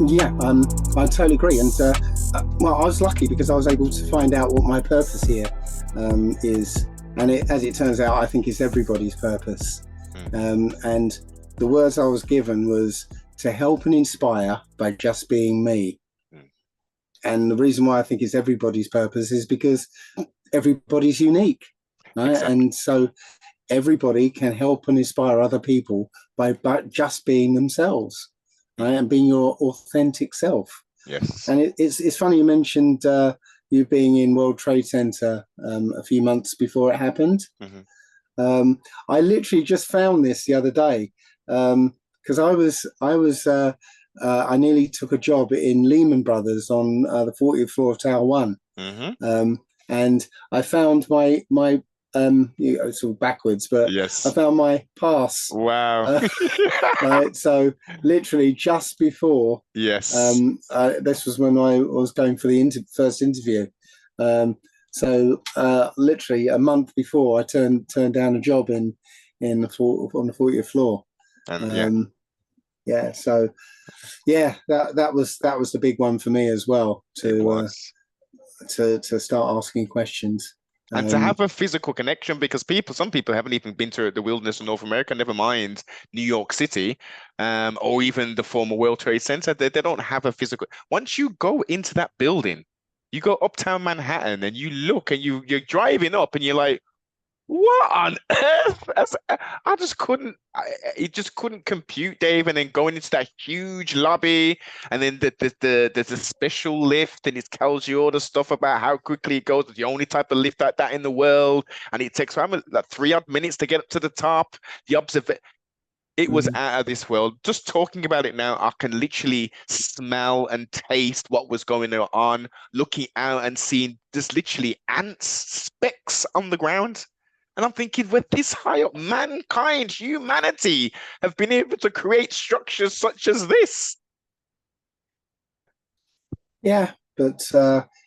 Yeah, I totally agree. And well, I was lucky because I was able to find out what my purpose here is, and as it turns out, I think it's everybody's purpose. And the words I was given was to help and inspire by just being me. Mm. And the reason why I think it's everybody's purpose is because everybody's unique, right? Exactly. And so everybody can help and inspire other people by just being themselves, right? And being your authentic self. Yes. And it's funny you mentioned you being in World Trade Center a few months before it happened. Hmm. Um, I literally just found this the other day because I nearly took a job in Lehman Brothers on the 40th floor of Tower One, Hmm. um, and I found my it's all backwards, but I Yes. found my pass. Wow. Uh, right, so literally just before Yes. this was when I was going for the first interview. Um, so literally a month before, I turned down a job on the 40th floor. And yeah, Um, yeah, so yeah, that was the big one for me as well it was. to start asking questions. And to Um, have a physical connection, because some people haven't even been to the wilderness of North America, never mind New York City, or even the former World Trade Center. They don't have a physical. Once you go into that building, you go uptown Manhattan and you look and you're driving up and you're like, what on earth? I just couldn't. It just couldn't compute, Dave. And then going into that huge lobby, and then there's a special lift, and it tells you all the stuff about how quickly it goes. It's the only type of lift like that in the world, and it takes like 3 odd minutes to get up to the top. The observ It was mm, out of this world. Just talking about it now, I can literally smell and taste what was going on. Looking out and seeing just literally ants, specks on the ground. And I'm thinking, we're this high up, mankind, humanity have been able to create structures such as this. yeah, but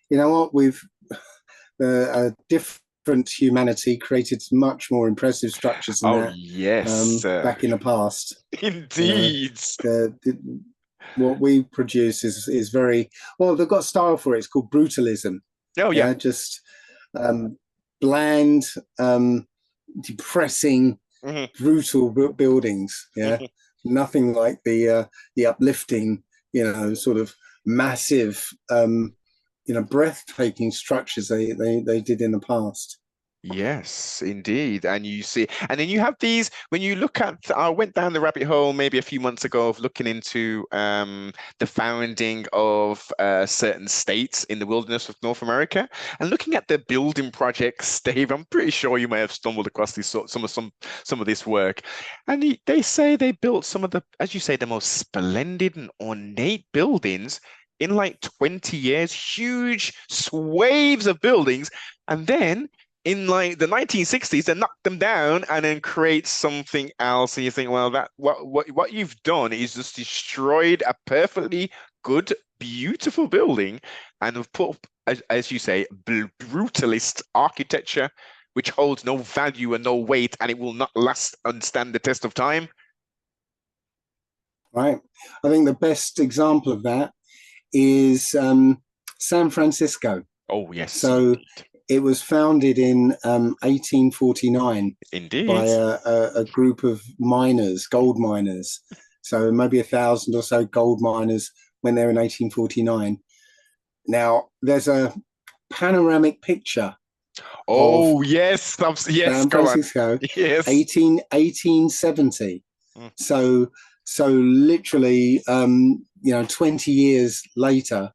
you know what? We've a different humanity created much more impressive structures than Oh, that yes, back in the past. You know, indeed. the what we produce is very well. They've got a style for it. It's called brutalism. Oh, yeah. Yeah, just um, bland, depressing, Hmm. brutal buildings. Yeah, nothing like the uplifting, sort of massive, breathtaking structures they did in the past. Yes, indeed. And you see, and then you have these when you look at, I went down the rabbit hole maybe a few months ago of looking into the founding of certain states in the wilderness of North America and looking at the building projects, Dave, I'm pretty sure you may have stumbled across this some of this work. And they say they built some of the, as you say, the most splendid and ornate buildings in like 20 years, huge swaths of buildings. And then in like the 1960s, they knock them down and then create something else. And you think, well, that what you've done is just destroyed a perfectly good, beautiful building and have put, as you say, brutalist architecture, which holds no value and no weight, and it will not last and stand the test of time. Right. I think the best example of that is San Francisco. Oh, yes, So indeed. it was founded in 1849 by Indeed. a group of miners, gold miners. So maybe 1,000 or so gold miners went there in 1849. Now, there's a panoramic picture of Oh, yes. Yes, San go on. Francisco, Yes. 1870. Mm, So, so literally, 20 years later,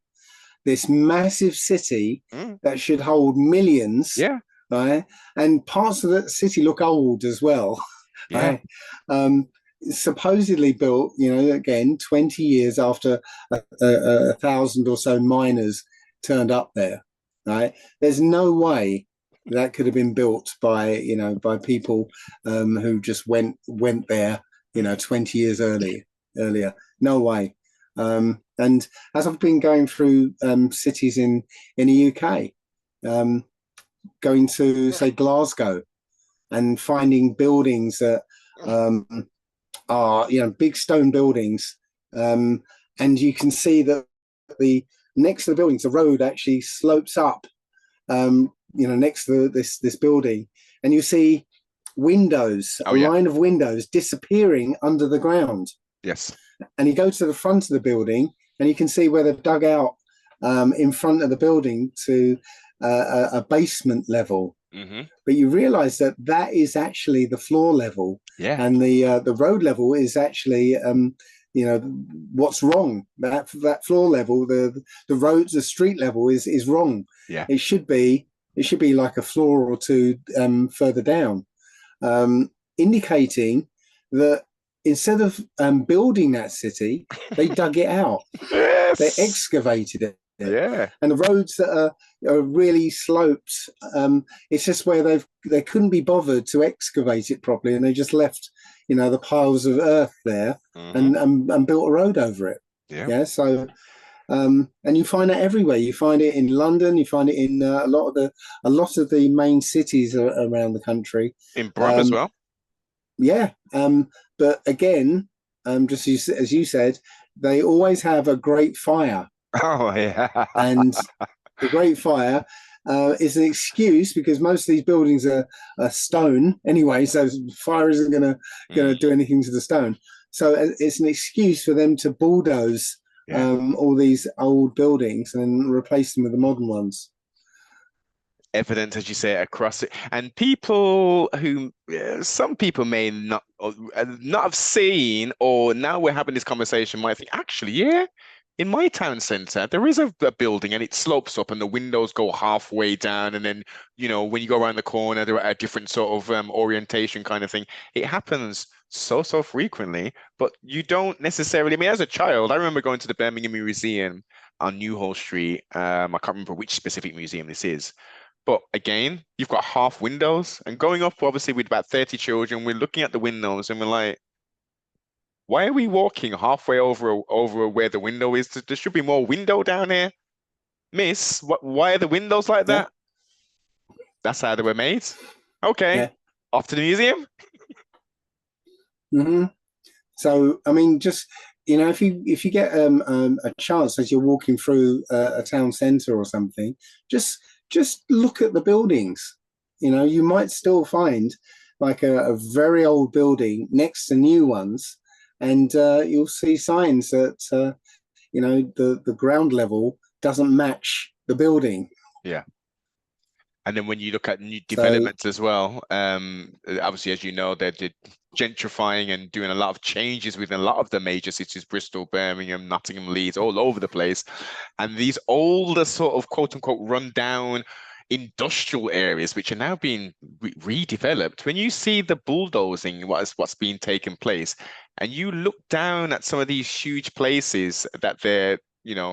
this massive city mm, that should hold millions, yeah, right? And parts of the city look old as well, yeah. right? Um, Supposedly built, again, 20 years after a thousand or so miners turned up there, right? There's no way that could have been built by people who just went there, Mm. 20 years earlier. No way. And as I've been going through cities in the UK, um, going to say Glasgow and finding buildings that are big stone buildings, um, and you can see that the next to the buildings, the road actually slopes up, next to this building, and you see windows, Oh a yeah. line of windows disappearing under the ground. Yes. And you go to the front of the building, and you can see where they've dug out in front of the building to a basement level. Mm-hmm. But you realize that that is actually the floor level, Yeah. and the road level is actually what's wrong. That floor level, the roads, the street level is wrong. Yeah. It should be like a floor or two further down, indicating that instead of building that city, they dug it out. Yes. They excavated it. Yeah. And the roads that are really sloped, it's just where they couldn't be bothered to excavate it properly, and they just left the piles of earth there, and built a road over it. Yeah. So and you find that everywhere. You find it in London. You find it in a lot of the main cities around the country. In Brum as well. Yeah. But again, just as you said, they always have a great fire. Oh yeah. And the Great Fire is an excuse, because most of these buildings are stone anyway, so fire isn't going to do anything to the stone. So it's an excuse for them to bulldoze all these old buildings and replace them with the modern ones. Evident, as you say, across it, and people who some people may not have seen, or now we're having this conversation, might think, actually, yeah. In my town centre, there is a building, and it slopes up, and the windows go halfway down, and then when you go around the corner, they're at a different sort of orientation kind of thing. It happens so frequently, but you don't necessarily. I mean, as a child, I remember going to the Birmingham Museum on Newhall Street. I can't remember which specific museum this is, but again, you've got half windows, and going up, obviously, with about 30 children, we're looking at the windows, and we're like, why are we walking halfway over where the window is? There should be more window down here. Miss, why are the windows like that? That's how they were made. Okay, off to the museum. So, I mean, just if you get a chance as you're walking through a town centre or something, just look at the buildings. You might still find like a very old building next to new ones. And you'll see signs that the ground level doesn't match the building. Yeah. And then when you look at new developments as well, obviously, as you know, they're gentrifying and doing a lot of changes within a lot of the major cities, Bristol, Birmingham, Nottingham, Leeds, all over the place. And these older sort of quote unquote rundown industrial areas, which are now being redeveloped, when you see the bulldozing, what's being taken place, and you look down at some of these huge places that they're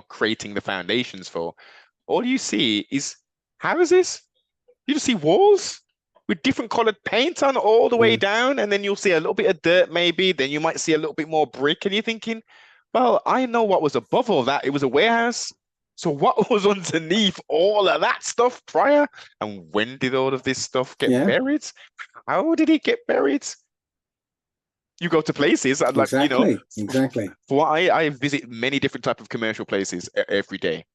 creating the foundations for, all you see is houses. You just see walls with different colored paint on all the way down, and then you'll see a little bit of dirt maybe, then you might see a little bit more brick, and you're thinking, well, I know what was above all that. It was a warehouse. So what was underneath all of that stuff prior? And when did all of this stuff get buried? How did it get buried? You go to places and exactly. For I visit many different type of commercial places every day.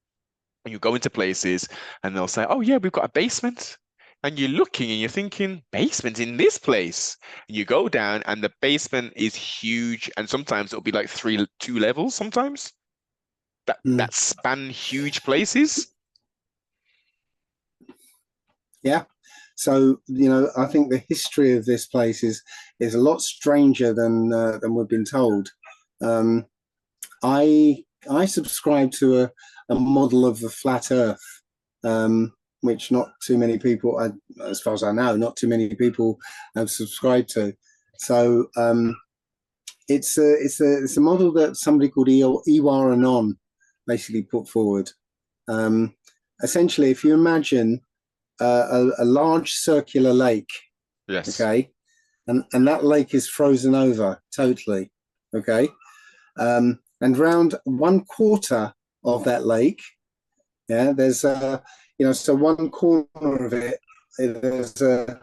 And you go into places and they'll say, oh yeah, we've got a basement. And you're looking and you're thinking, basement in this place? And you go down and the basement is huge. And sometimes it'll be like 2 levels sometimes. That span huge places. Yeah. So I think the history of this place is a lot stranger than we've been told. I subscribe to a model of the flat Earth, which not too many people, as far as I know, not too many people have subscribed to. So it's a model that somebody called Iwar Anon basically put forward. Essentially, if you imagine a large circular lake, okay, and that lake is frozen over totally, okay, and around 1/4 of that lake, there's so one corner of it, there's a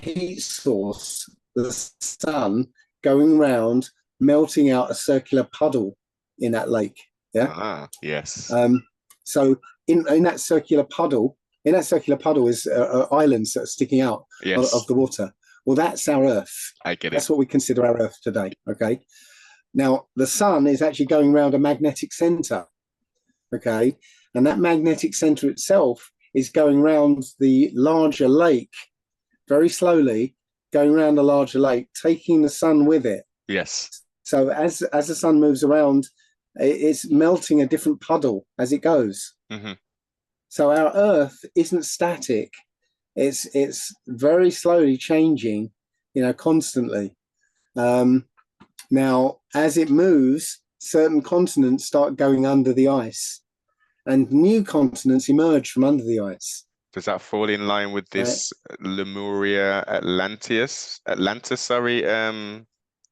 heat source, the sun going round, melting out a circular puddle in that lake. Yeah. Yes. So in that circular puddle, is islands that are sticking out of the water. Well, that's our Earth. I get it. That's what we consider our Earth today. Okay. Now the sun is actually going around a magnetic center. Okay, and that magnetic center itself is going around the larger lake very slowly, going around the larger lake, taking the sun with it. Yes. So as the sun moves around, it's melting a different puddle as it goes. Mm-hmm. So our Earth isn't static; it's very slowly changing, constantly. Now, as it moves, certain continents start going under the ice, and new continents emerge from under the ice. Does that fall in line with this Lemuria Atlantis,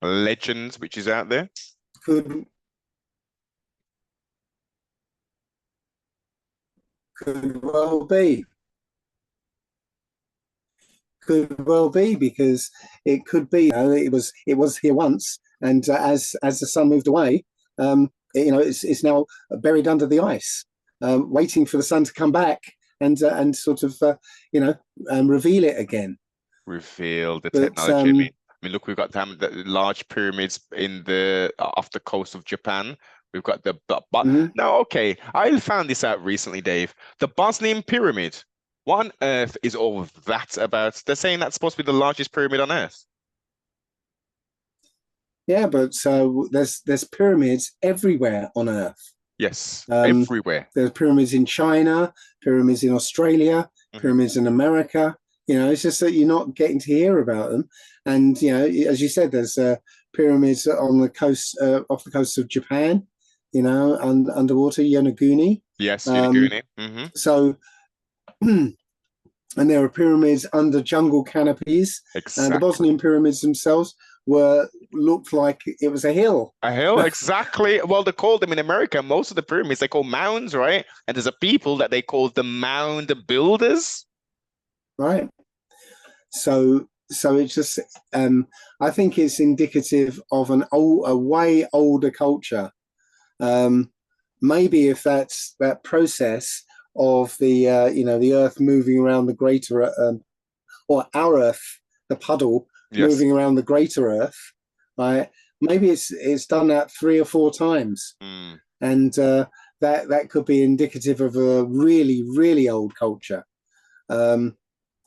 legends which is out there? Could well be. Could well be, because it could be. It was here once, and as the sun moved away, it's now buried under the ice, waiting for the sun to come back and sort of reveal it again. Reveal the technology. I mean, look, we've got the large pyramids off the coast of Japan. We've got Now, okay, I found this out recently, Dave. The Bosnian pyramid. What on earth is all of that about? They're saying that's supposed to be the largest pyramid on Earth. Yeah, but there's pyramids everywhere on Earth. Yes, everywhere. There's pyramids in China, pyramids in Australia, pyramids in America. It's just that you're not getting to hear about them. And as you said, there's pyramids on the coast, off the coast of Japan. Underwater, Yonaguni. Yes, Yonaguni. So, and there are pyramids under jungle canopies. Exactly. And the Bosnian pyramids themselves looked like it was a hill. A hill, exactly. Well, they call them in America, most of the pyramids, they call mounds, right? And there's a people that they call the mound builders. Right. So it's just, I think it's indicative of a way older culture. Maybe if that's that process of the the Earth moving around the greater, or our Earth, the puddle, moving around the greater Earth, right? Maybe it's done that 3 or 4 times, and that could be indicative of a really, really old culture. And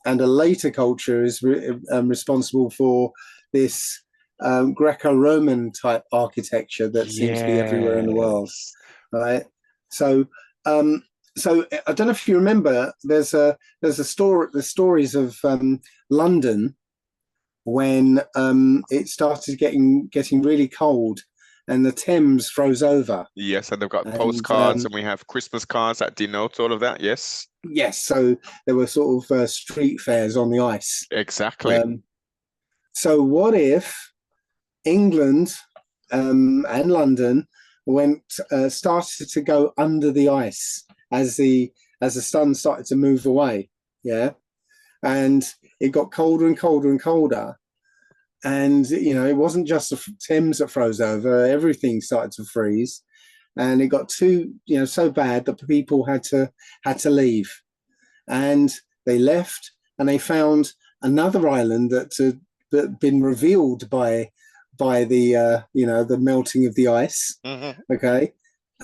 a later culture is responsible for this Greco-Roman type architecture that seems to be everywhere in the world, right? So I don't know if you remember. There's the stories of London when it started getting really cold and the Thames froze over. Yes, and they've got postcards, and we have Christmas cards that denote all of that. Yes. Yes, so there were sort of street fairs on the ice. Exactly. So what if England and London started to go under the ice as the sun started to move away? Yeah, and it got colder and colder and colder. And it wasn't just the Thames that froze over; everything started to freeze, and it got too so bad that people had to leave, and they left, and they found another island that had been revealed by the the melting of the ice. Okay,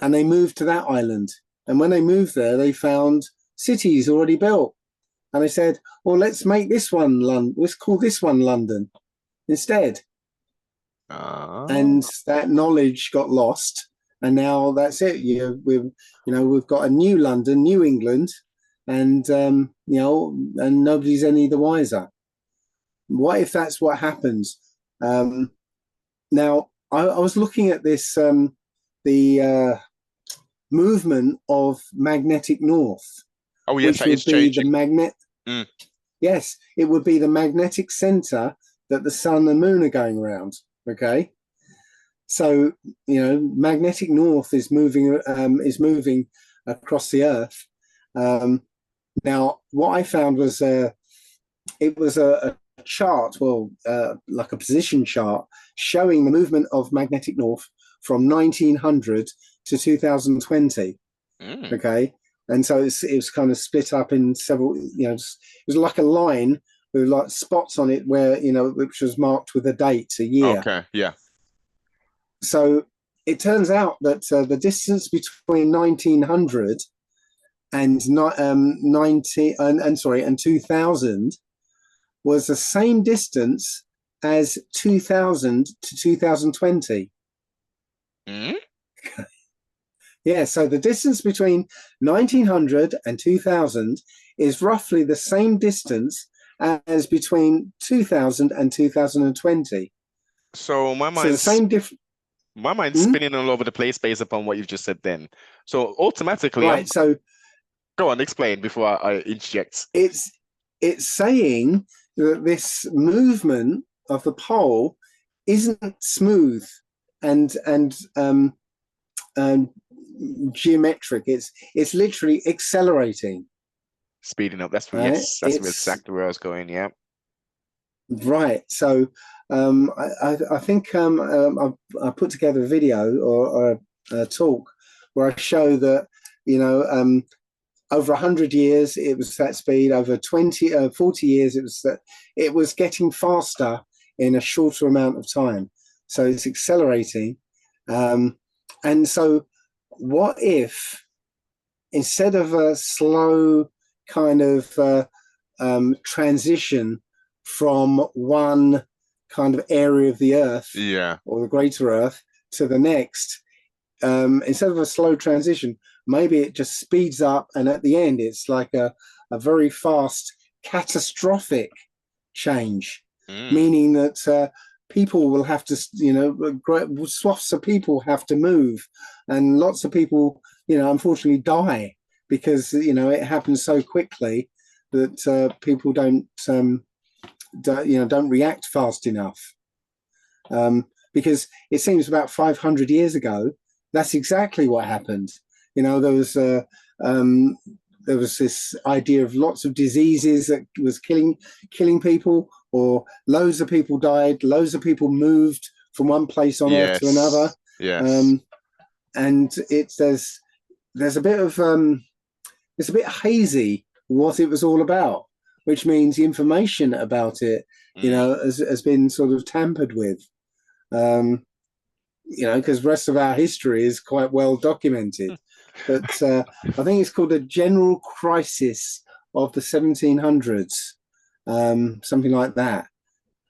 and they moved to that island, and when they moved there, they found cities already built, and they said, "Well, let's make this one London. Let's call this one London instead." And that knowledge got lost, and now that's it. We've got a new London, New England, and and nobody's any the wiser. What if that's what happens? Now I was looking at this the movement of magnetic north. Oh yes, which would be the magnet. Yes, it would be the magnetic center that the sun and moon are going around. Okay, so magnetic north is moving across the Earth. Now, what I found was it was a chart, like a position chart, showing the movement of magnetic north from 1900 to 2020. Okay, and so it was kind of split up in several. It was like a line with like spots on it where which was marked with a date, a year. Okay, yeah. So it turns out that the distance between 1900 and 2000 was the same distance as 2000 to 2020. Yeah, so the distance between 1900 and 2000 is roughly the same distance as between 2000 and 2020. So my mind's spinning all over the place based upon what you've just said then. So automatically, right. So go on, explain before I interject. It's saying that this movement of the pole isn't smooth and geometric. It's literally accelerating, speeding up. That's right? That's exactly where I was going. Yeah. Right. So I think I put together a video or a talk where I show that over 100 years it was that speed. Over 40 years it was getting faster in a shorter amount of time. So it's accelerating. And so what if instead of a slow kind of transition from one kind of area of the Earth, or the greater Earth, to the next, instead of a slow transition, maybe it just speeds up, and at the end it's like a very fast catastrophic change, meaning that people will have to, swaths of people have to move, and lots of people, unfortunately die because it happens so quickly that people don't react fast enough. Because it seems about 500 years ago, that's exactly what happened. There was this idea of lots of diseases that was killing people, or loads of people died, loads of people moved from one place on Earth to another. Yes. And there's a bit of it's a bit hazy what it was all about, which means the information about it, has been sort of tampered with. Because the rest of our history is quite well documented. But I think it's called a general crisis of the 1700s, something like that.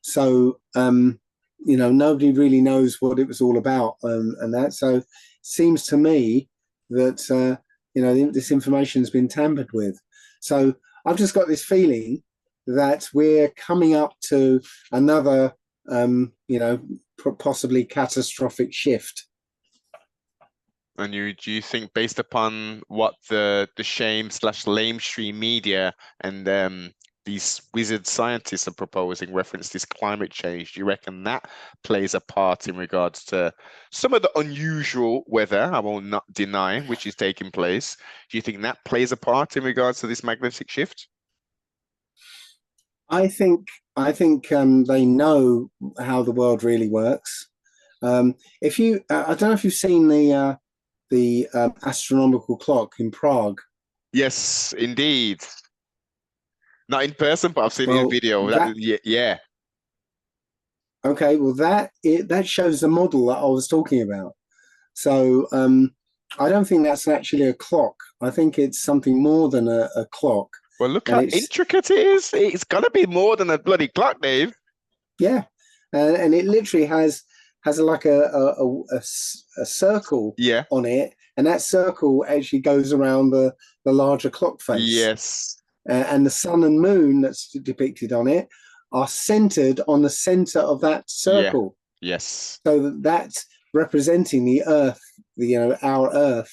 So, nobody really knows what it was all about, and that. So it seems to me that, this information has been tampered with. So I've just got this feeling that we're coming up to another, possibly catastrophic shift. And do you think, based upon what the shame/lamestream media and these wizard scientists are proposing, reference this climate change, do you reckon that plays a part in regards to some of the unusual weather, I will not deny, which is taking place? Do you think that plays a part in regards to this magnetic shift? I think they know how the world really works. If you, I don't know if you've seen the astronomical clock in Prague. Yes, indeed. Not in person, but I've seen it in video. Yeah. Okay, well that shows the model that I was talking about. So I don't think that's actually a clock. I think it's something more than a clock. Well, look how intricate it is. It's got to be more than a bloody clock, Dave. Yeah, and it literally has like a circle on it, and that circle actually goes around the larger clock face. Yes. And the sun and moon that's depicted on it are centered on the center of that circle. Yeah. Yes. So that's representing the Earth, our Earth,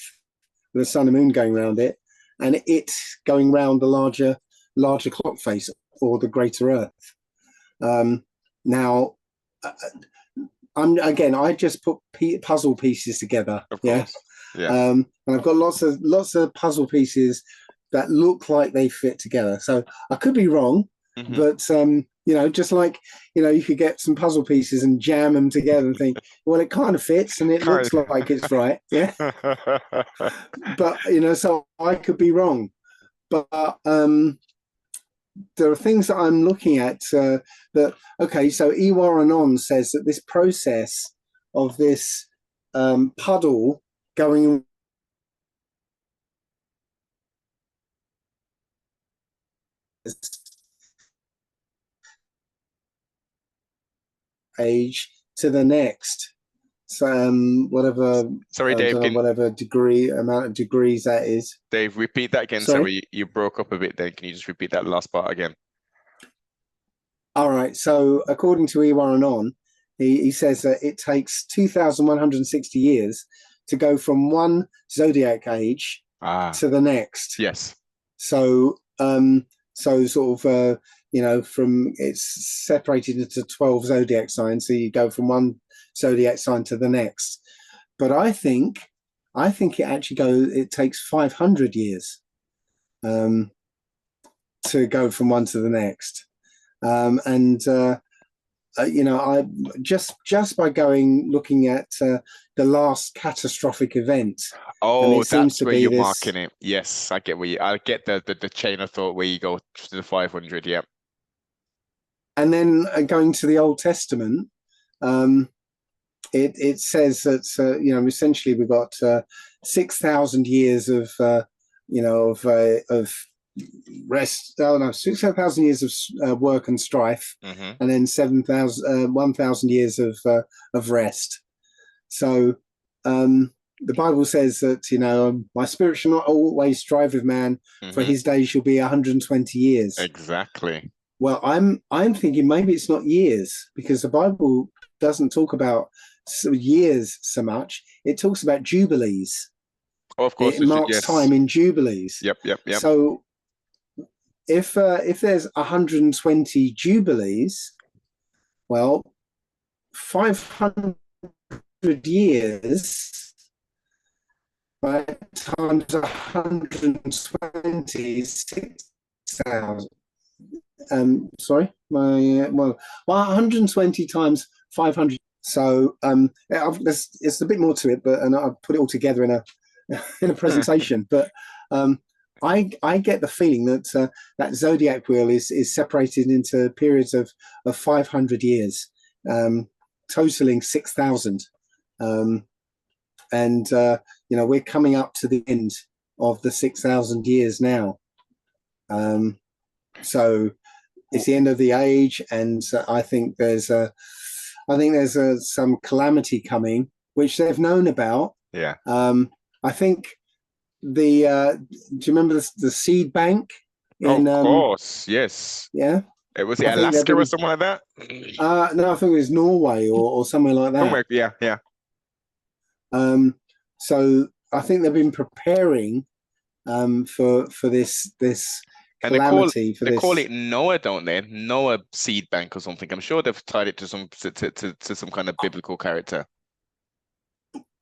with the sun and moon going around it, and it's going round the larger clock face, or the greater Earth. Now, I just put puzzle pieces together. Of course. Yeah. And I've got lots of puzzle pieces that look like they fit together. So I could be wrong, but Just like, you could get some puzzle pieces and jam them together and think, well, it kind of fits and it Kind looks like it's right. Yeah. But, so I could be wrong. But there are things that I'm looking at okay, so Iwar Anon says that this process of this puddle going age to the next, so whatever, Sorry, I Dave, don't know, whatever amount of degrees that is. Dave, repeat that again. Sorry? Sorry, you broke up a bit then. Can you just repeat that last part again? All right. So according to Iwar Anon, he says that it takes 2,160 years to go from one zodiac age to the next. Yes. So sort of from, it's separated into 12 zodiac signs. So you go from one zodiac sign to the next. But I think it takes 500 years to go from one to the next. I just by looking at the last catastrophic event. Oh, that's where you're marking it. Yes, I get I get the chain of thought where you go to the 500. Yeah. And then going to the Old Testament, it says that essentially we've got 6,000 years of rest. Oh no, 6,000 years of work and strife, and then 1,000 years of rest. So the Bible says that my spirit shall not always strive with man, for his days shall be 120 years. Exactly. Well, I'm thinking maybe it's not years, because the Bible doesn't talk about years so much. It talks about jubilees. Oh, of course, it marks time in jubilees. Yep. So if there's 120 jubilees, well, 500 years, right, times 120 is 6,000. Sorry, 120 times 500. So it's a bit more to it, and I've put it all together in a presentation. But I get the feeling that that zodiac wheel is separated into periods of 500 years, totaling 6,000. We're coming up to the end of the 6,000 years now. So it's the end of the age, and I think there's some calamity coming, which they've known about. Yeah. I think do you remember the seed bank? Of course, yes. Yeah. It was Alaska or something like that. No, I think it was Norway or somewhere like that. Somewhere, yeah. So I think they've been preparing for this calamity. They call it Noah, don't they? Noah seed bank or something. I'm sure they've tied it to some kind of biblical character.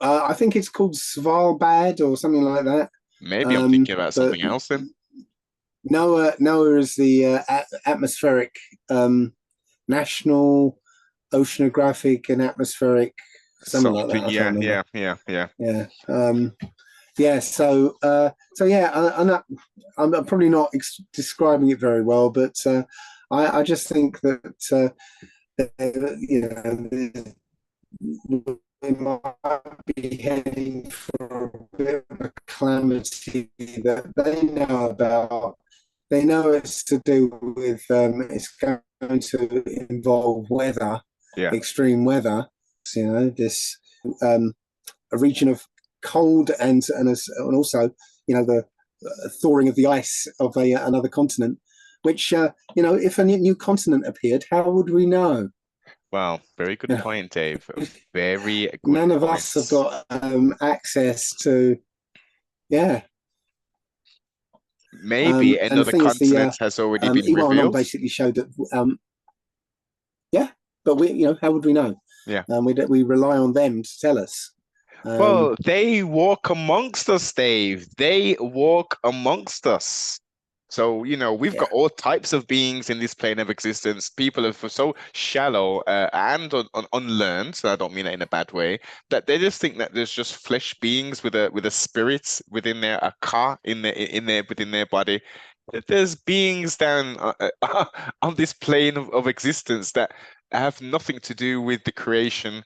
I think it's called Svalbard or something like that. Maybe I'm thinking about something else then. Noah is the atmospheric, National Oceanographic and Atmospheric, something like that. Yeah. So I'm probably not describing it very well, but I just think that we might be heading for a bit of a calamity that they know about. They know it's to do with it's going to involve weather, extreme weather. This a region of cold and also the thawing of the ice of another continent. Which if a new continent appeared, how would we know? Wow, very good point, Dave. Very good. None of us have got access to. Yeah. Maybe another continent has already been revealed. Basically showed that. But we, how would we know? Yeah. We rely on them to tell us. Well, they walk amongst us, Dave. They walk amongst us. So, we've Yeah. got all types of beings in this plane of existence. People are so shallow and unlearned, so I don't mean it in a bad way, that they just think that there's just flesh beings with a spirit within their a car within their body. That there's beings down on this plane of existence that have nothing to do with the creation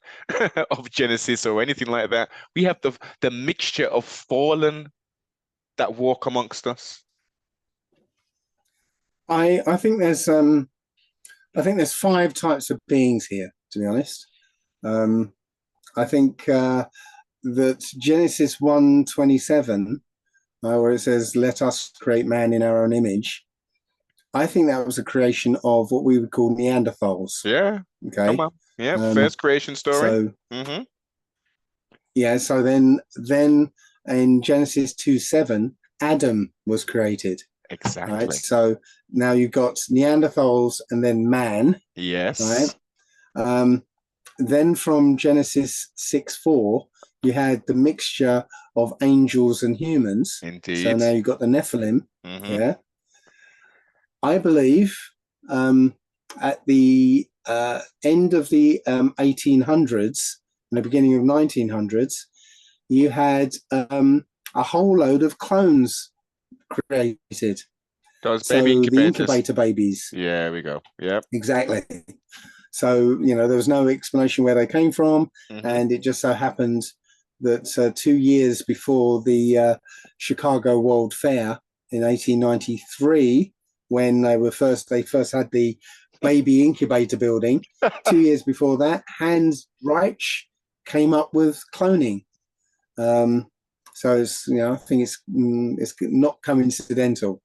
of Genesis or anything like that. We have the mixture of fallen that walk amongst us. I think there's five types of beings here, to be honest. I think that Genesis 1:27, where it says, "Let us create man in our own image," I think that was a creation of what we would call Neanderthals. Yeah. Come Okay. on. Yeah. First creation story. So Mm-hmm. yeah, so then in Genesis 2:7, Adam was created. Exactly. Right. So now you've got Neanderthals and then man. Yes. Right. Then from Genesis 6:4, you had the mixture of angels and humans. Indeed. So now you've got the Nephilim. Mm-hmm. Yeah. I believe at the end of the 1800s and the beginning of 1900s, you had a whole load of clones created. Those so baby incubators. The incubator babies. Yeah, there we go. Yep. Exactly. So, there was no explanation where they came from. Mm-hmm. And it just so happened that 2 years before the Chicago World Fair in 1893, when they first had the baby incubator building, 2 years before that, Hans Reich came up with cloning. So it's, I think it's not coincidental.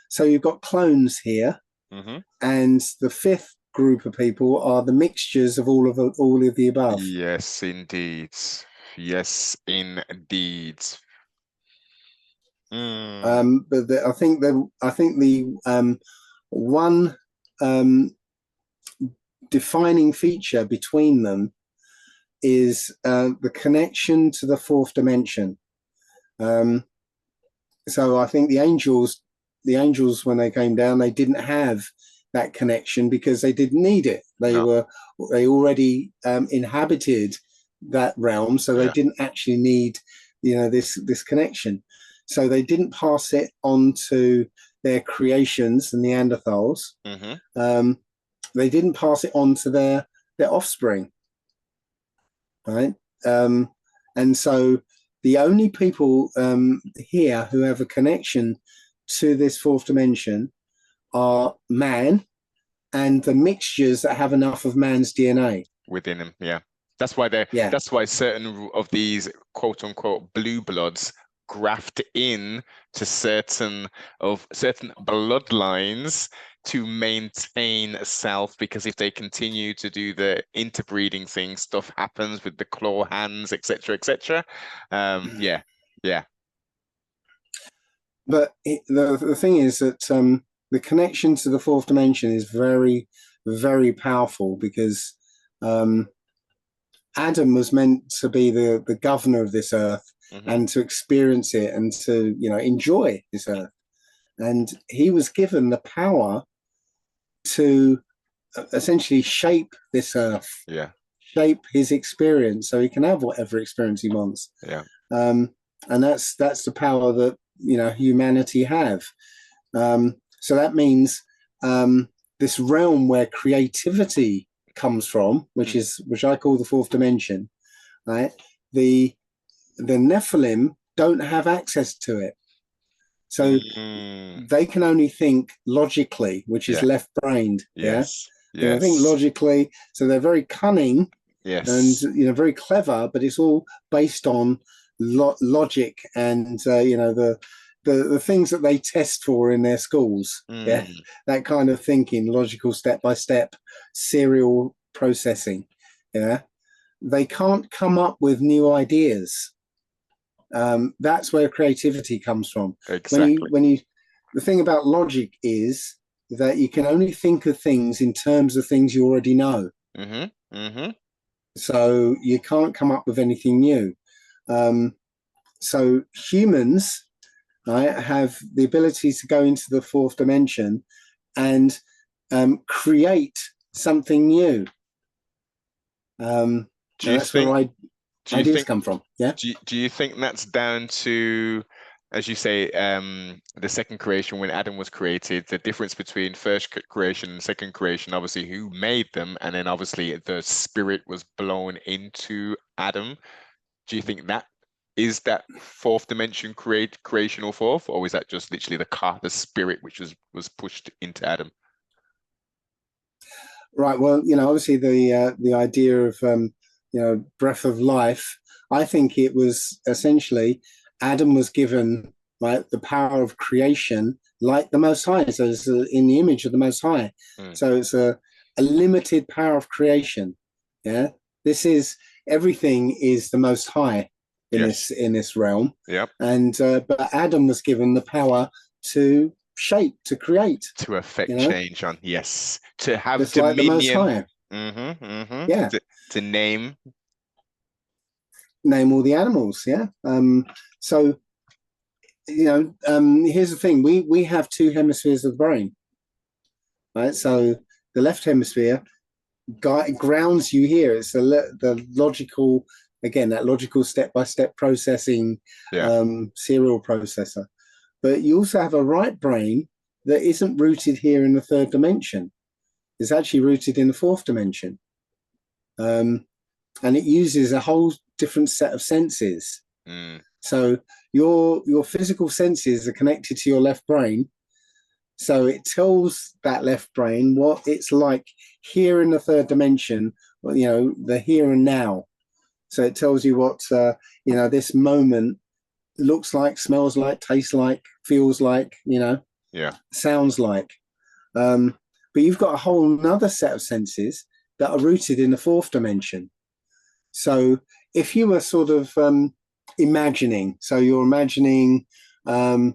So you've got clones here, mm-hmm. and the fifth group of people are the mixtures of all of the above. Yes, indeed. Yes, indeed. But I think the one defining feature between them is the connection to the fourth dimension. So I think the angels, when they came down, they didn't have that connection because they didn't need it. They already inhabited that realm, so they didn't actually need, this connection. So they didn't pass it on to their creations, the Neanderthals. Mm-hmm. They didn't pass it on to their offspring, right? And so the only people here who have a connection to this fourth dimension are man and the mixtures that have enough of man's DNA within him. Yeah, that's why that's why certain of these quote unquote blue bloods graft in to certain bloodlines to maintain a self, because if they continue to do the interbreeding thing, stuff happens with the claw hands, etc., etc. Yeah. But the thing is that the connection to the fourth dimension is very, very powerful, because Adam was meant to be the governor of this earth, mm-hmm. and to experience it and to enjoy this earth, and he was given the power to essentially shape this earth, shape his experience, so he can have whatever experience he wants. And that's the power that humanity have. So that means this realm where creativity comes from, which I call the fourth dimension, right? The Nephilim don't have access to it, so they can only think logically, which is left-brained. Yes. They can think logically, so they're very cunning. Yes. And very clever, but it's all based on logic and the things that they test for in their schools. That kind of thinking, logical step-by-step serial processing. They can't come up with new ideas. That's where creativity comes from. Exactly. The thing about logic is that you can only think of things in terms of things you already know. Mm-hmm. Mm-hmm. So you can't come up with anything new. So humans right, have the ability to go into the fourth dimension and create something new. And Do you that's where think? Do you ideas think? come from. Yeah. Do you think that's down to, as you say, the second creation when Adam was created, the difference between first creation and second creation, obviously who made them, and then obviously the spirit was blown into Adam. Do you think that is that fourth dimension creational fourth, or is that just literally the spirit which was pushed into Adam? Right. Well, obviously the idea of breath of life. I think it was essentially Adam was given, right, the power of creation, like the Most High. So it's in the image of the Most High. Mm. So it's a limited power of creation. Yeah. This is everything is the Most High in Yes. this realm. Yep. And but Adam was given the power to shape, to create, To affect change on, yes. To have just like the Most dominion. High. Mm-hmm. Yeah. To name all the animals. Yeah. So here's the thing: we have two hemispheres of the brain, right? So the left hemisphere grounds you here. It's the logical, again, that logical step-by-step processing, serial processor. But you also have a right brain that isn't rooted here in the third dimension. It's actually rooted in the fourth dimension. And it uses a whole different set of senses. So your physical senses are connected to your left brain. So it tells that left brain what it's like here in the third dimension, the here and now. So it tells you what, this moment looks like, smells like, tastes like, feels like, sounds like. But you've got a whole nother set of senses that are rooted in the fourth dimension. So if you were sort of imagining, so you're imagining, I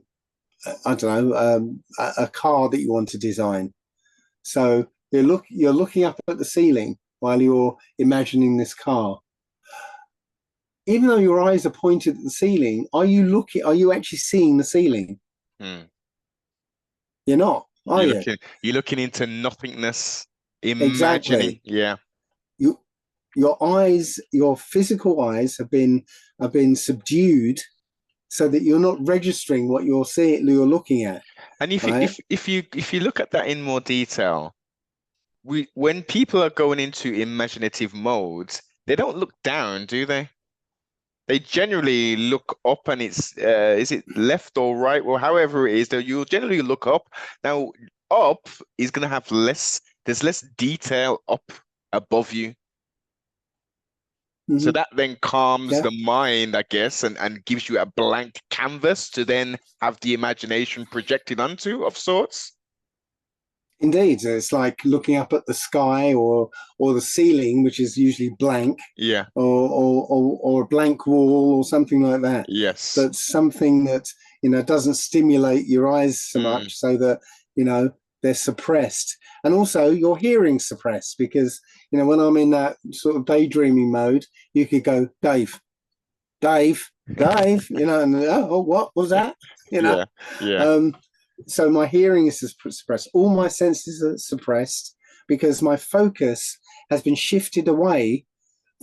don't know, a car that you want to design. So you're looking up at the ceiling while you're imagining this car. Even though your eyes are pointed at the ceiling, are you actually seeing the ceiling? You're not, are you? You're looking into nothingness, Exactly. imagining. Yeah. Your eyes, your physical eyes have been subdued so that you're not registering what you're looking at. And if you look at that in more detail, when people are going into imaginative modes, they don't look down, do they? They generally look up, and it's is it left or right, or however it is, that you'll generally look up. Now, up is going to have there's less detail up above you. So that then calms the mind, I guess, and gives you a blank canvas to then have the imagination projected onto, of sorts. Indeed, it's like looking up at the sky or the ceiling, which is usually blank. Yeah. Or a blank wall or something like that. Yes. That's something that doesn't stimulate your eyes so much, so that they're suppressed, and also your hearing suppressed, because when I'm in that sort of daydreaming mode, you could go, Dave, and what was that? Yeah. So my hearing is suppressed. All my senses are suppressed because my focus has been shifted away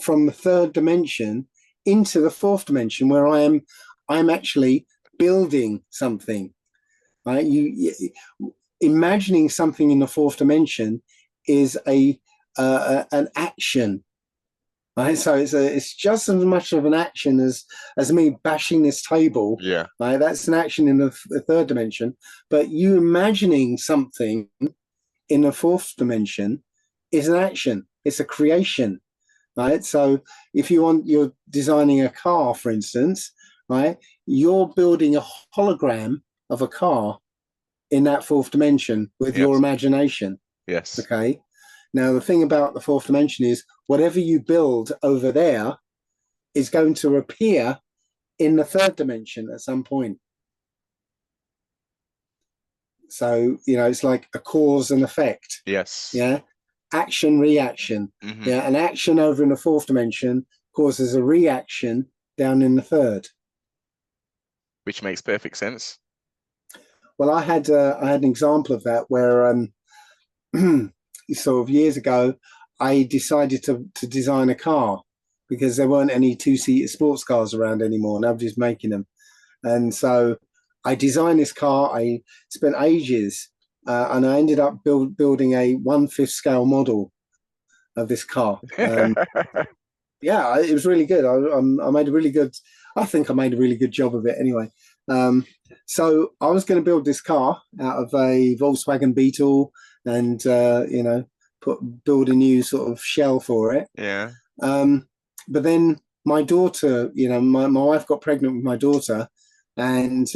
from the third dimension into the fourth dimension, where I'm actually building something. Right? You imagining something in the fourth dimension is an action. Right, so it's just as much of an action as me bashing this table. Yeah, right? That's an action in the third dimension. But you imagining something in the fourth dimension is an action. It's a creation, right? So if you're designing a car, for instance, right? You're building a hologram of a car in that fourth dimension with your imagination. Yes. Okay. Now, the thing about the fourth dimension is whatever you build over there is going to appear in the third dimension at some point. So, it's like a cause and effect. Yes. Yeah. Action, reaction. Yeah. An action over in the fourth dimension causes a reaction down in the third. which makes perfect sense. Well, I had an example of that where sort of years ago, I decided to design a car because there weren't any two-seater sports cars around anymore. Nobody's making them, and so I designed this car. I spent ages, and I ended up building a 1/5 scale model of this car. Yeah, it was really good. I made a really good. I think I made a really good job of it anyway. So I was going to build this car out of a Volkswagen Beetle, and build a new sort of shell for it. Yeah. But then my daughter, my wife got pregnant with my daughter, and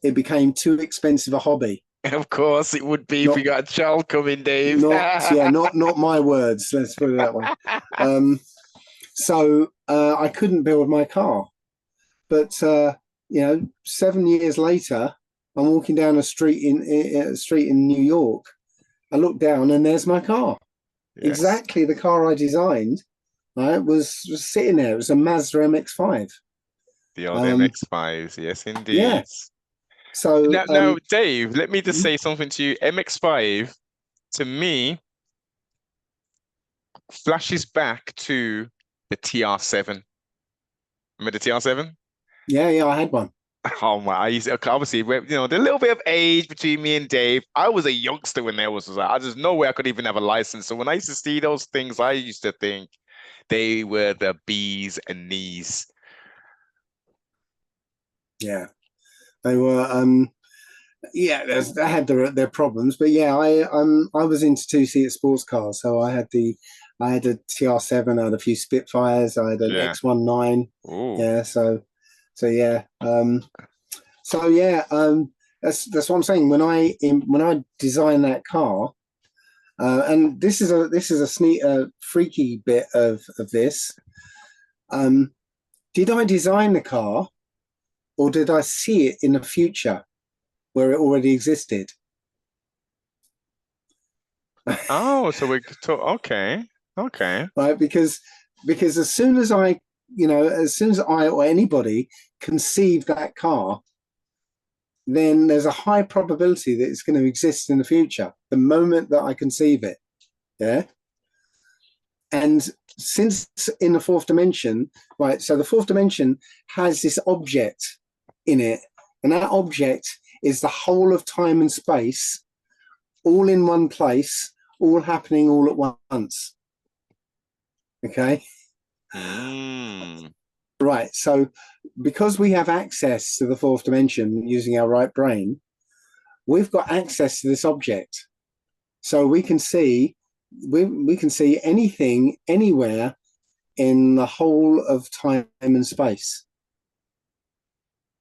it became too expensive a hobby. Of course, it would be if you got a child coming, Dave. Not my words. Let's put it that way. So I couldn't build my car, but 7 years later, I'm walking down a street in New York. I look down and there's my car. Yes. Exactly the car I designed. Right, was sitting there. It was a Mazda MX-5. The old MX-5s, yes, indeed. Yeah. So now, Dave, let me just say something to you. MX-5, to me, flashes back to the TR7. Remember the TR7? Yeah, I had one. Oh my! I used to, obviously, the little bit of age between me and Dave. I was a youngster when there was. There's no way I could even have a license. So when I used to see those things, I used to think they were the bees and knees. Yeah, they were. Yeah, they had their problems, but yeah, I was into two-seater sports cars, so I had a TR7, I had a few Spitfires, I had an X19. Ooh. Yeah, so yeah, that's what I'm saying. When I designed that car, and this is a freaky bit of this. Did I design the car, or did I see it in the future where it already existed? Oh, so okay, right? Because as soon as I or anybody conceive that car, then there's a high probability that it's going to exist in the future, the moment that I conceive it. Yeah. And since in the fourth dimension, right, so the fourth dimension has this object in it, and that object is the whole of time and space, all in one place, all happening all at once. Okay. Right. So because we have access to the fourth dimension using our right brain, we've got access to this object. So we can see anything, anywhere in the whole of time and space.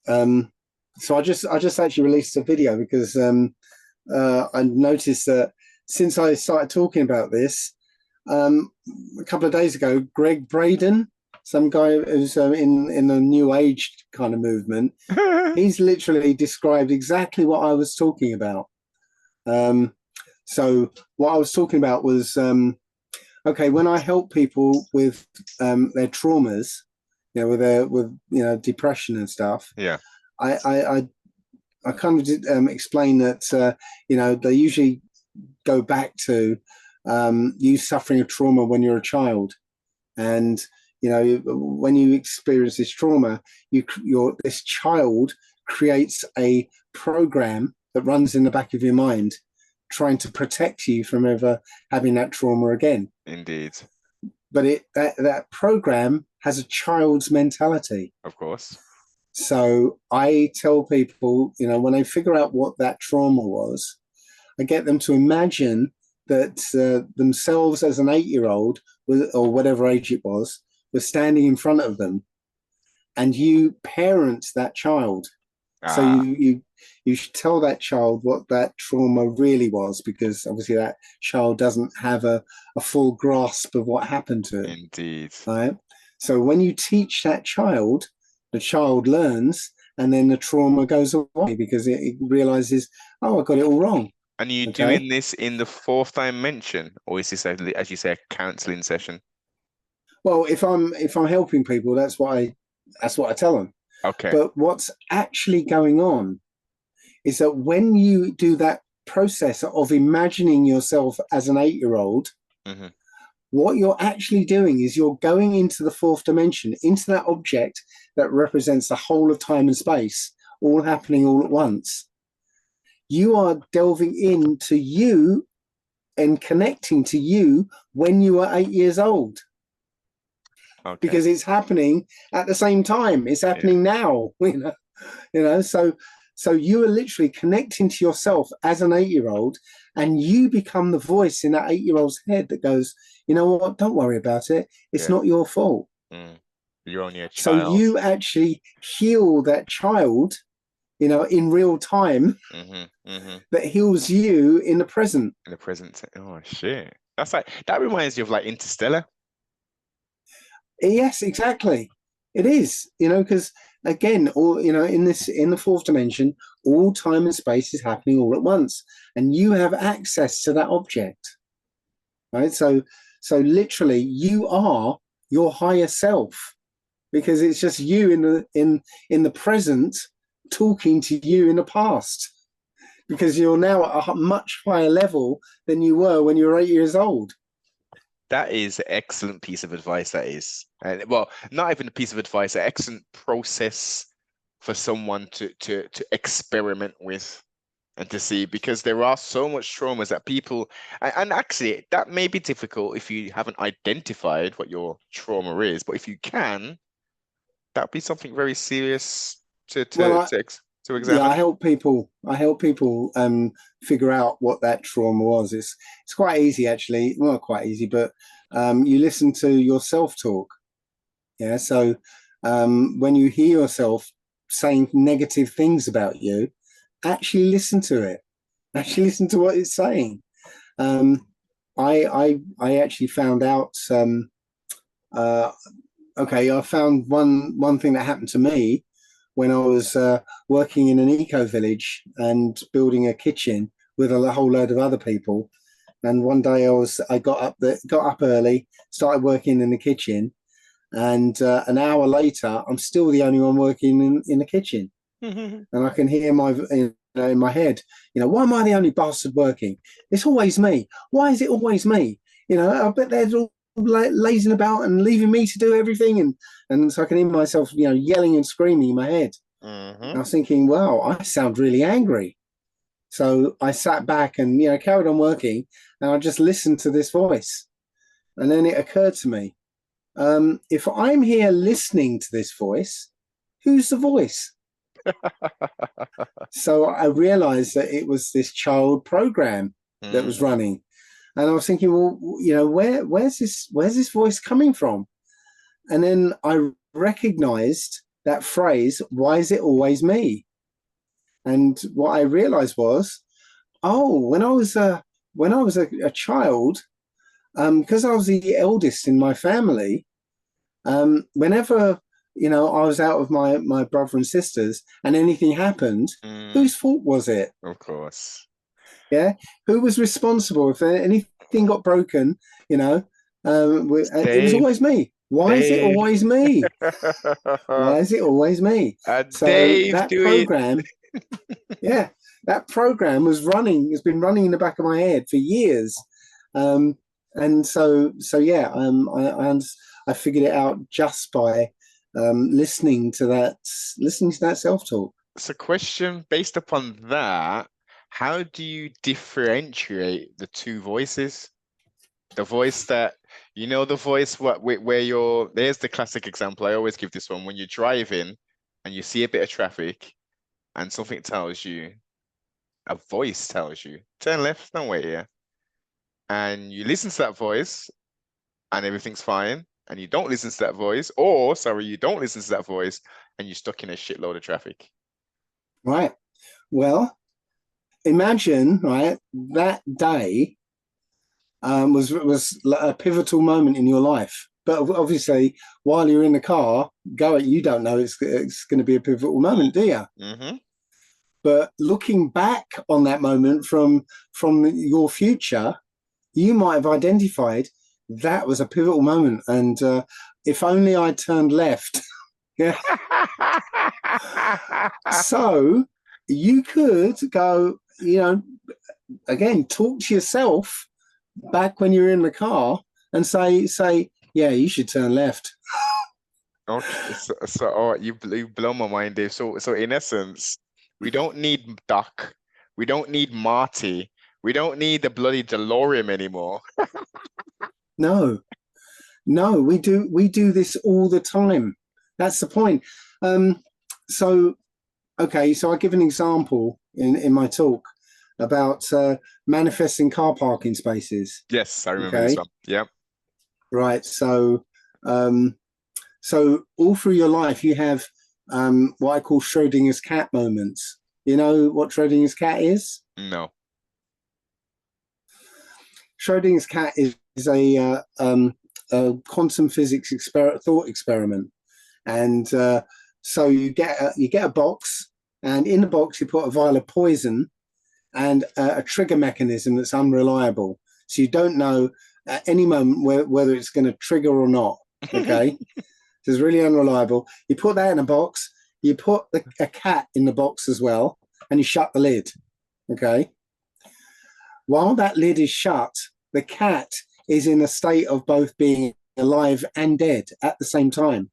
So I just actually released a video because I noticed that since I started talking about this, a couple of days ago, Greg Braden, some guy who's in the New Age kind of movement, he's literally described exactly what I was talking about. So what I was talking about was, okay, when I help people with their traumas, with depression and stuff, yeah, I kind of did explain that they usually go back to you suffering a trauma when you're a child, and when you experience this trauma, this child creates a program that runs in the back of your mind, trying to protect you from ever having that trauma again. Indeed. But that program has a child's mentality. Of course. So I tell people, when they figure out what that trauma was, I get them to imagine that themselves as an 8-year-old, or whatever age it was standing in front of them, and you parent that child. So you should tell that child what that trauma really was, because obviously that child doesn't have a full grasp of what happened to it. Indeed. Right? So when you teach that child, the child learns, and then the trauma goes away because it realizes, oh, I got it all wrong. And are you doing this in the fourth dimension, or is this, as you say, a counseling session? Well, if I'm helping people, that's what I tell them. Okay. But what's actually going on is that when you do that process of imagining yourself as an 8-year-old, Hmm. what you're actually doing is you're going into the fourth dimension, into that object that represents the whole of time and space, all happening all at once. You are delving into you and connecting to you when you were 8 years old, Okay. because it's happening at the same time. It's Yeah. happening now, so you are literally connecting to yourself as an 8-year-old, and you become the voice in that 8-year-old's head that goes, you know what, don't worry about it. It's Yeah. not your fault. Mm. You're only a So child. you actually heal that child, in real time, Hmm. Hmm. that heals you in the present. In the present. Oh shit. That's like that reminds you of like Interstellar. Yes, exactly. It is, because again, all in the fourth dimension, all time and space is happening all at once, and you have access to that object, right? So literally, you are your higher self, because it's just you in the present talking to you in the past, because you're now at a much higher level than you were when you were 8 years old. That is an excellent piece of advice, that is. And well, not even a piece of advice, an excellent process for someone to experiment with and to see, because there are so much traumas that people and actually that may be difficult if you haven't identified what your trauma is, but if you can, that'd be something very serious to Well, to to, to yeah, examine. I help people figure out what that trauma was. It's quite easy, actually. Well, not quite easy, but you listen to your self-talk. Yeah. So when you hear yourself saying negative things about you, actually listen to it. Actually listen to what it's saying. Um, I actually found out. Uh, okay, I found one thing that happened to me when I was working in an eco village and building a kitchen with a whole load of other people. And one day I got up early, started working in the kitchen, and an hour later I'm still the only one working in the kitchen, and I can hear in my head, why am I the only bastard working? It's always me. Why is it always me? I bet they're all lazing about and leaving me to do everything, and so I can hear myself, yelling and screaming in my head. Hmm. And I was thinking, wow, I sound really angry. So I sat back and carried on working, and I just listened to this voice, and then it occurred to me, if I'm here listening to this voice, who's the voice? So I realized that it was this child program that was Mm. running. And I was thinking, well, where's this voice coming from? And then I recognized that phrase, why is it always me? And what I realized was, oh, when I was a child, because I was the eldest in my family, whenever I was out with my brother and sisters and anything happened, Mm. whose fault was it? Of course. Yeah, who was responsible if anything got broken? It was Dave, always me. Why is it Dave. always me? Why is it always me? So Dave, that do it. program, yeah, that program has been running in the back of my head for years. And so yeah, I figured it out just by listening to that self-talk. So, question based upon that, how do you differentiate the two voices? The voice that, the voice where you're, there's the classic example. I always give this one when you're driving and you see a bit of traffic and something tells you, a voice tells you, turn left, don't wait here. And you listen to that voice and everything's fine. And you don't listen to that voice, or sorry, you don't listen to that voice and you're stuck in a shitload of traffic. Right. Well, imagine, right, that day was a pivotal moment in your life. But obviously, while you're in the car, you don't know it's going to be a pivotal moment, do you? Mm-hmm. But looking back on that moment from your future, you might have identified that was a pivotal moment, and if only I turned left. Yeah. So you could go, again, talk to yourself back when you're in the car and say, yeah, you should turn left. Okay, so you blow my mind, Dave. So in essence, we don't need Doc, we don't need Marty, we don't need the bloody DeLorean anymore. No, no, we do this all the time. That's the point. So okay, so I give an example in my talk about manifesting car parking spaces. Yes, I remember this Okay, one. Yeah. right. So all through your life, you have what I call Schrodinger's cat moments. You know what Schrodinger's cat is? No. Schrodinger's cat is a quantum physics thought experiment, and so you get a box, and in the box you put a vial of poison and a trigger mechanism that's unreliable. So you don't know at any moment whether it's going to trigger or not. Okay, so it's really unreliable. You put that in a box. You put a cat in the box as well, and you shut the lid. Okay. While that lid is shut, the cat is in a state of both being alive and dead at the same time,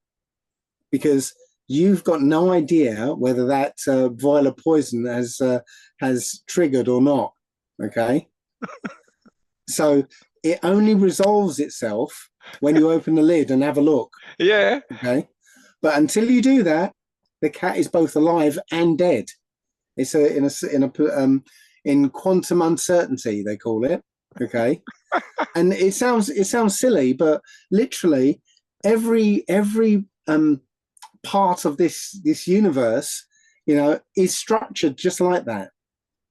because you've got no idea whether that vial of poison has triggered or not. Okay, so it only resolves itself when you open the lid and have a look. Yeah. Okay, but until you do that, the cat is both alive and dead. It's in quantum uncertainty, they call it. Okay, and it sounds silly, but literally every part of this universe, is structured just like that.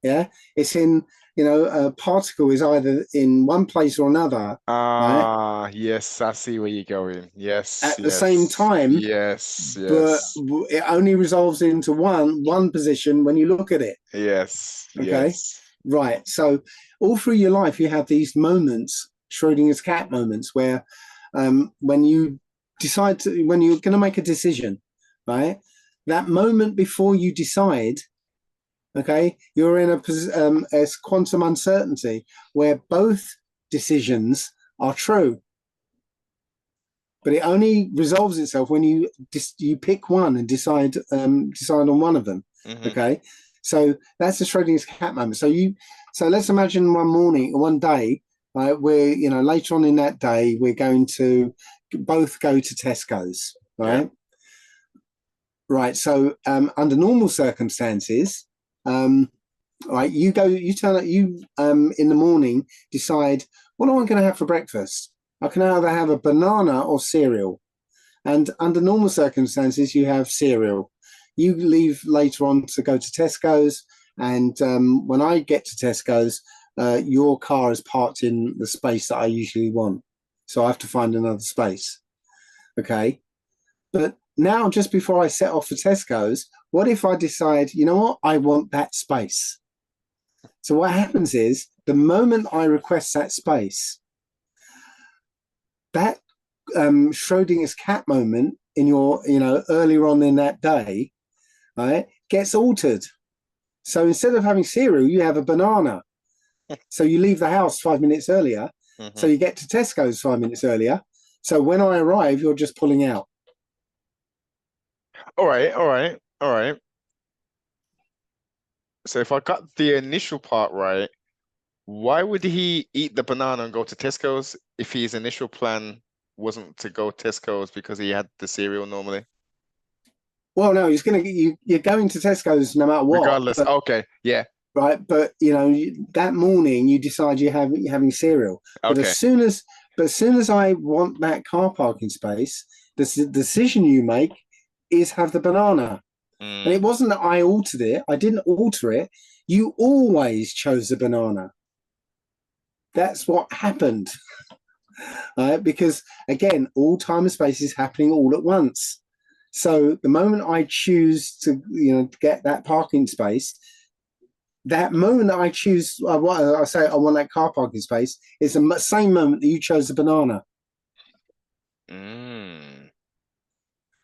Yeah, it's in a particle is either in one place or another. Right? Yes, I see where you're going. Yes, At the yes, same time, yes, but yes, it only resolves into one position when you look at it. yes, Okay, yes. right. So all through your life, you have these moments, Schrodinger's cat moments, where when you when you're going to make a decision, right? That moment before you decide, okay, you're in a quantum uncertainty where both decisions are true, but it only resolves itself when you pick one and decide on one of them. Mm-hmm. Okay, so that's the Schrodinger's cat moment. So let's imagine one day, where later on in that day we're going to both go to Tesco's, right? Yeah. Right. So under normal circumstances, right, you turn up, in the morning decide, what am I going to have for breakfast? I can either have a banana or cereal. And under normal circumstances, you have cereal. You leave later on to go to Tesco's. And when I get to Tesco's, your car is parked in the space that I usually want. So I have to find another space. Okay. But now, just before I set off for Tesco's, what if I decide, you know what, I want that space? So what happens is, the moment I request that space, that Schrodinger's cat moment in your, earlier on in that day, right, gets altered. So instead of having cereal, you have a banana. So you leave the house 5 minutes earlier. Mm-hmm. So you get to Tesco's 5 minutes earlier. So when I arrive, you're just pulling out. All right. So if I got the initial part right, why would he eat the banana and go to Tesco's if his initial plan wasn't to go Tesco's because he had the cereal normally? Well, no, you're going to Tesco's no matter what. Regardless. Okay, yeah. Right, but that morning you decide you're having cereal. But Okay. as soon as I want that car parking space, the decision you make is have the banana. And it wasn't that I altered it. I didn't alter it. You always chose the banana. That's what happened. Because again, all time and space is happening all at once. So the moment I choose to get that parking space, that moment that I choose, I say I want that car parking space, is the same moment that you chose the banana.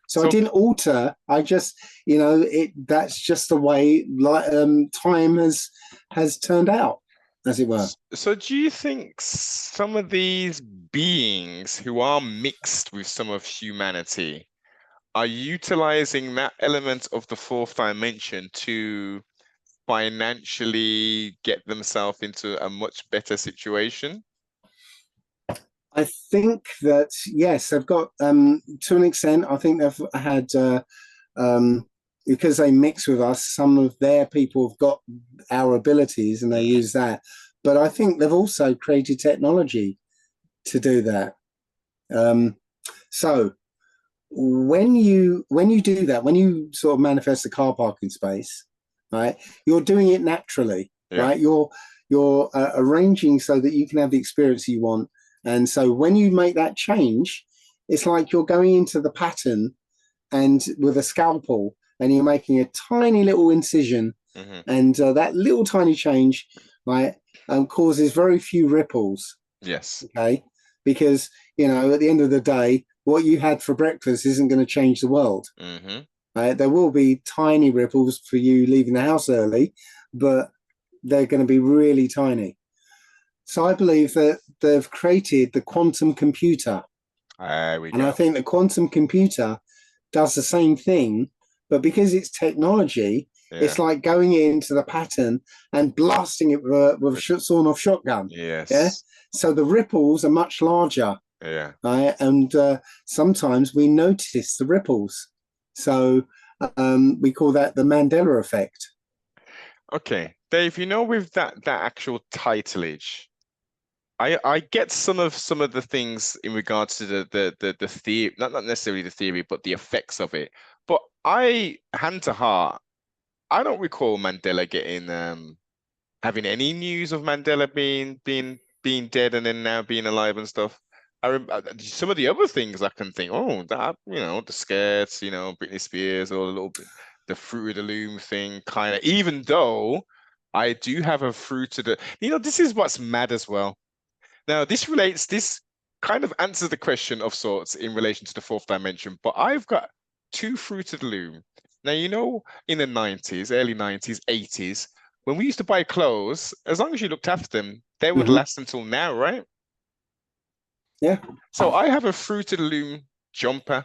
So I didn't alter. I just, that's just the way time has turned out, as it were. So do you think some of these beings who are mixed with some of humanity are utilizing that element of the fourth dimension to financially get themselves into a much better situation? I think that yes, they've got to an extent. I think they've had because they mix with us. Some of their people have got our abilities, and they use that. But I think they've also created technology to do that. So when you do that, when you sort of manifest a car parking space, right, you're doing it naturally, right? You're arranging so that you can have the experience you want. And so when you make that change, it's like you're going into the pattern and with a scalpel, and you're making a tiny little incision, and that little tiny change, right, causes very few ripples. Yes. Okay, because at the end of the day, what you had for breakfast isn't going to change the world. Right? There will be tiny ripples for you leaving the house early, but they're going to be really tiny. So I believe that they've created the quantum computer. I think the quantum computer does the same thing, but because it's technology, it's like going into the pattern and blasting it with a sawn-off shotgun. Yes. Yeah. So the ripples are much larger. Yeah. Right? And sometimes we notice the ripples. So we call that the Mandela effect. Okay, Dave, with that actual titleage, I get some of the things in regards to the theory, not necessarily the theory, but the effects of it. But hand to heart, I don't recall Mandela getting having any news of Mandela being dead and then now being alive and stuff. I remember some of the other things I can think. Oh, that the skirts, Britney Spears, or a little bit the Fruit of the Loom thing, kind of. Even though I do have a Fruit of the, this is what's mad as well. Now, this kind of answers the question of sorts in relation to the fourth dimension, but I've got 2 Fruit of the Loom. Now, in the 90s, early 90s, 80s, when we used to buy clothes, as long as you looked after them, they would last until now, right? Yeah. So I have a Fruit of the Loom jumper.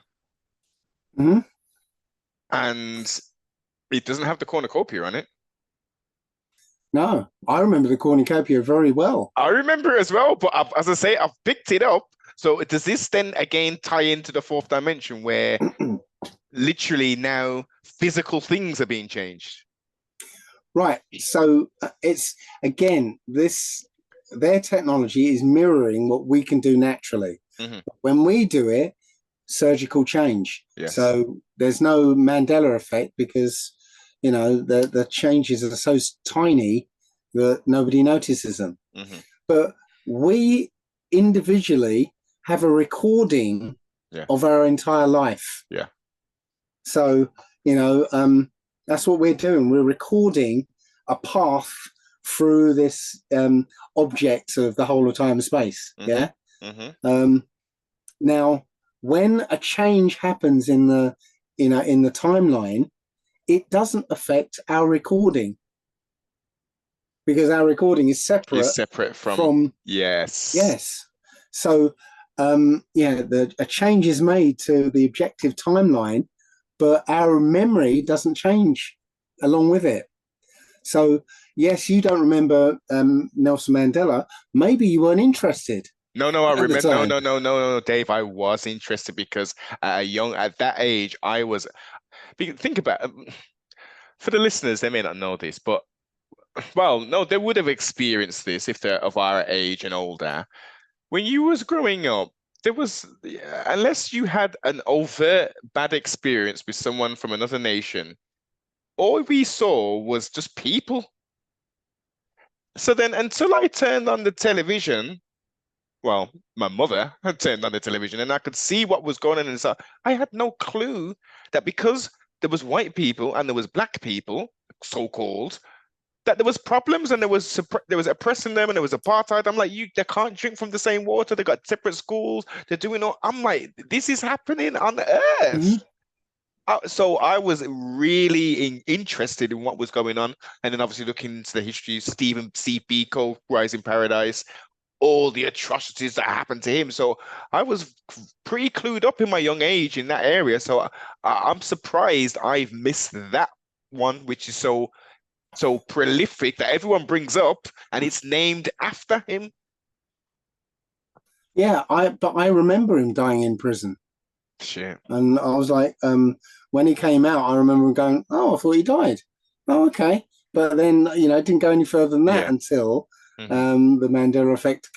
And it doesn't have the cornucopia on it. No, I remember the cornucopia very well. I remember it as well, but as I say, I've picked it up. So does this then again tie into the fourth dimension where literally now physical things are being changed? Right. So it's, again, their technology is mirroring what we can do naturally. When we do it, surgical change. Yes. So there's no Mandela effect because the changes are so tiny that nobody notices them. But we individually have a recording of our entire life. Yeah. So that's what we're doing. We're recording a path through this object of the whole of time and space. Yeah. Now, when a change happens in the timeline, it doesn't affect our recording because our recording is separate. It's separate from yes. So a change is made to the objective timeline, but our memory doesn't change along with it. So yes, you don't remember Nelson Mandela. Maybe you weren't interested. No, I remember. No, Dave. I was interested because at that age, I was. Think about it. For the listeners, they may not know this, but no, they would have experienced this if they're of our age and older. When you was growing up, there was, unless you had an overt bad experience with someone from another nation, all we saw was just people. So then, until I turned on the television, well, my mother had turned on the television and I could see what was going on inside. I had no clue that because there was white people and there was black people, so-called, that there was problems and there was oppressing them and there was apartheid. I'm like, they can't drink from the same water. They got separate schools. They're doing all. I'm like, this is happening on Earth. So I was really interested in what was going on, and then obviously looking into the history of Stephen C. Biko, Rise in Paradise, all the atrocities that happened to him. So I was pretty clued up in my young age in that area. So I'm surprised I've missed that one, which is so prolific that everyone brings up, and it's named after him. Yeah, but I remember him dying in prison. Shit. And I was like, when he came out, I remember going, oh, I thought he died. Oh, okay. But then, it didn't go any further than that Yeah. until Mhm. the Mandela effect,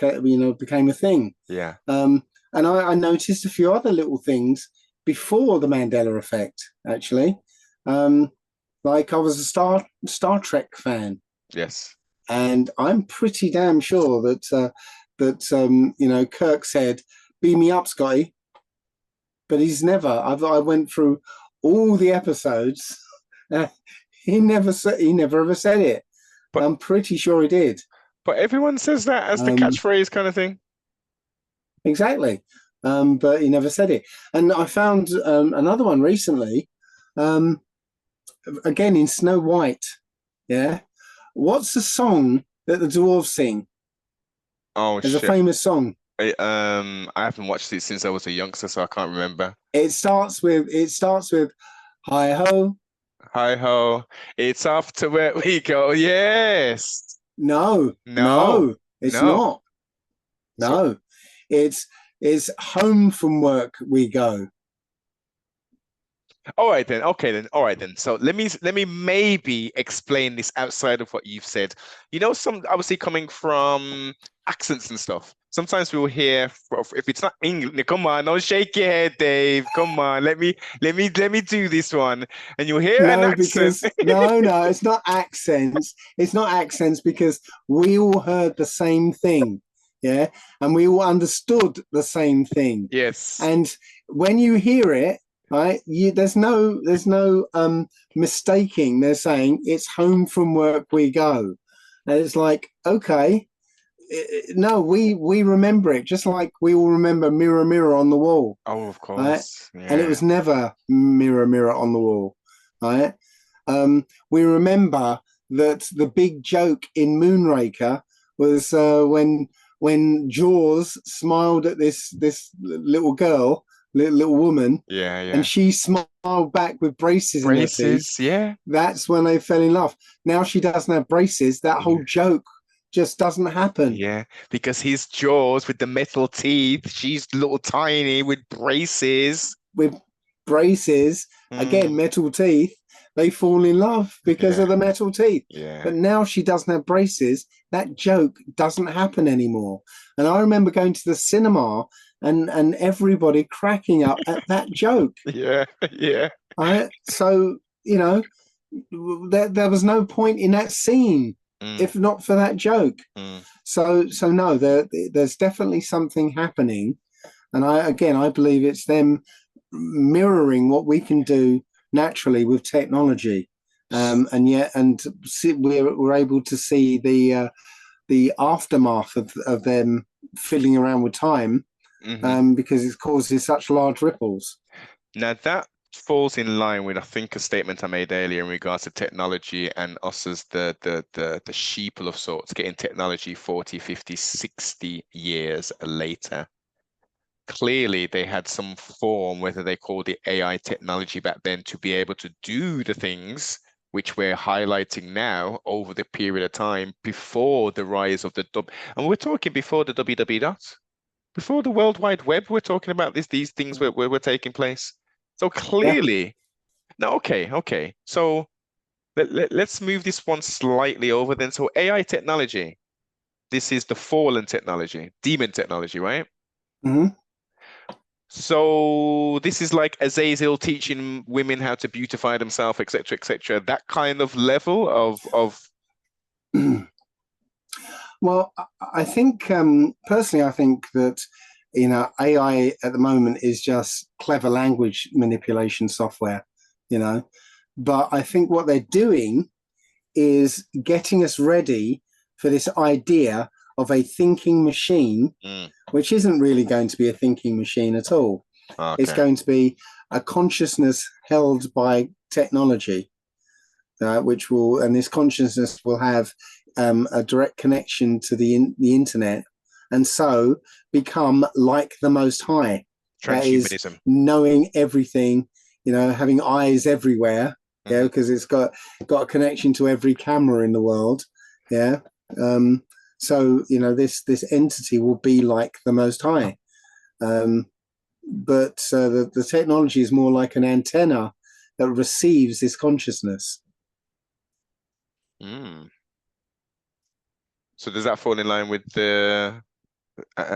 became a thing. Yeah. And I noticed a few other little things before the Mandela effect, actually. Like I was a Star Trek fan, Yes. and I'm pretty damn sure that Kirk said, "Beam me up, Scotty," but he's never. I went through all the episodes. He never ever said it. But I'm pretty sure he did. but everyone says that as the Um, catchphrase kind of thing. exactly. But he never said it. And I found another one recently. Um, again in Snow White. Yeah. What's the song that the dwarves sing? Oh There's a shit. famous song. I haven't watched it since I was a youngster, so I can't remember. It starts with hi ho. Hi ho, it's off to where we go. Yes. No, No, no, it's no. not. So, No. It's home from work we go. all right then. Okay then. All right then. So let me maybe explain this outside of what you've said. Some obviously coming from accents and stuff. Sometimes we'll hear if it's not English. Come on, don't shake your head, Dave. Come on, let me do this one, and you'll hear an No, accent. because no, it's not accents. It's not accents because we all heard the same thing. Yeah. And we all understood the same thing. Yes. And when you hear it, right, there's no mistaking. They're saying it's home from work we go. And it's like, okay, no, we remember it just like we all remember Mirror Mirror on the Wall, Oh, of right? course. And it Yeah. was never Mirror Mirror on the Wall, right? We remember that the big joke in Moonraker was when Jaws smiled at this little girl, little woman, Yeah, and yeah. she smiled back with braces in her teeth. Braces, yeah. That's when they fell in love. Now she doesn't have braces. That Yeah. whole joke just doesn't happen. Yeah, because his jaws with the metal teeth, she's little tiny with braces. With braces, again, Mm, metal teeth, they fall in love because yeah, of the metal teeth. yeah. But now she doesn't have braces. That joke doesn't happen anymore. And I remember going to the cinema and everybody cracking up at that joke. Yeah, yeah. So, there was no point in that scene Mm, if not for that joke. mm. So no, there's definitely something happening. And I believe it's them mirroring what we can do naturally with technology, and we're able to see the aftermath of them fiddling around with time, Hmm. because it causes such large ripples. Now that falls in line with, I think, a statement I made earlier in regards to technology and us as the sheeple of sorts, getting technology 40, 50, 60 years later. Clearly they had some form, whether they called it AI technology back then, to be able to do the things which we're highlighting now over the period of time before the rise of the and we're talking before the www dot, before the World Wide Web. We're talking about these things were taking place. So Yeah. clearly, no, okay. So let's move this one slightly over then. So AI technology, this is the fallen technology, demon technology, right? Hmm. So this is like Azazel teaching women how to beautify themselves, etc., etc. That kind of level of Well, I think personally, I think that AI at the moment is just clever language manipulation software, you know. But I think what they're doing is getting us ready for this idea of a thinking machine, Mm, which isn't really going to be a thinking machine at all. It's okay. going to be a consciousness held by technology, which will, and this consciousness will have a direct connection to the internet, and so become like the Most High. That is Transhumanism. knowing everything, having eyes everywhere, because it's got a connection to every camera in the world. Yeah. So this entity will be like the Most High. But the technology is more like an antenna that receives this consciousness. So does that fall in line with the,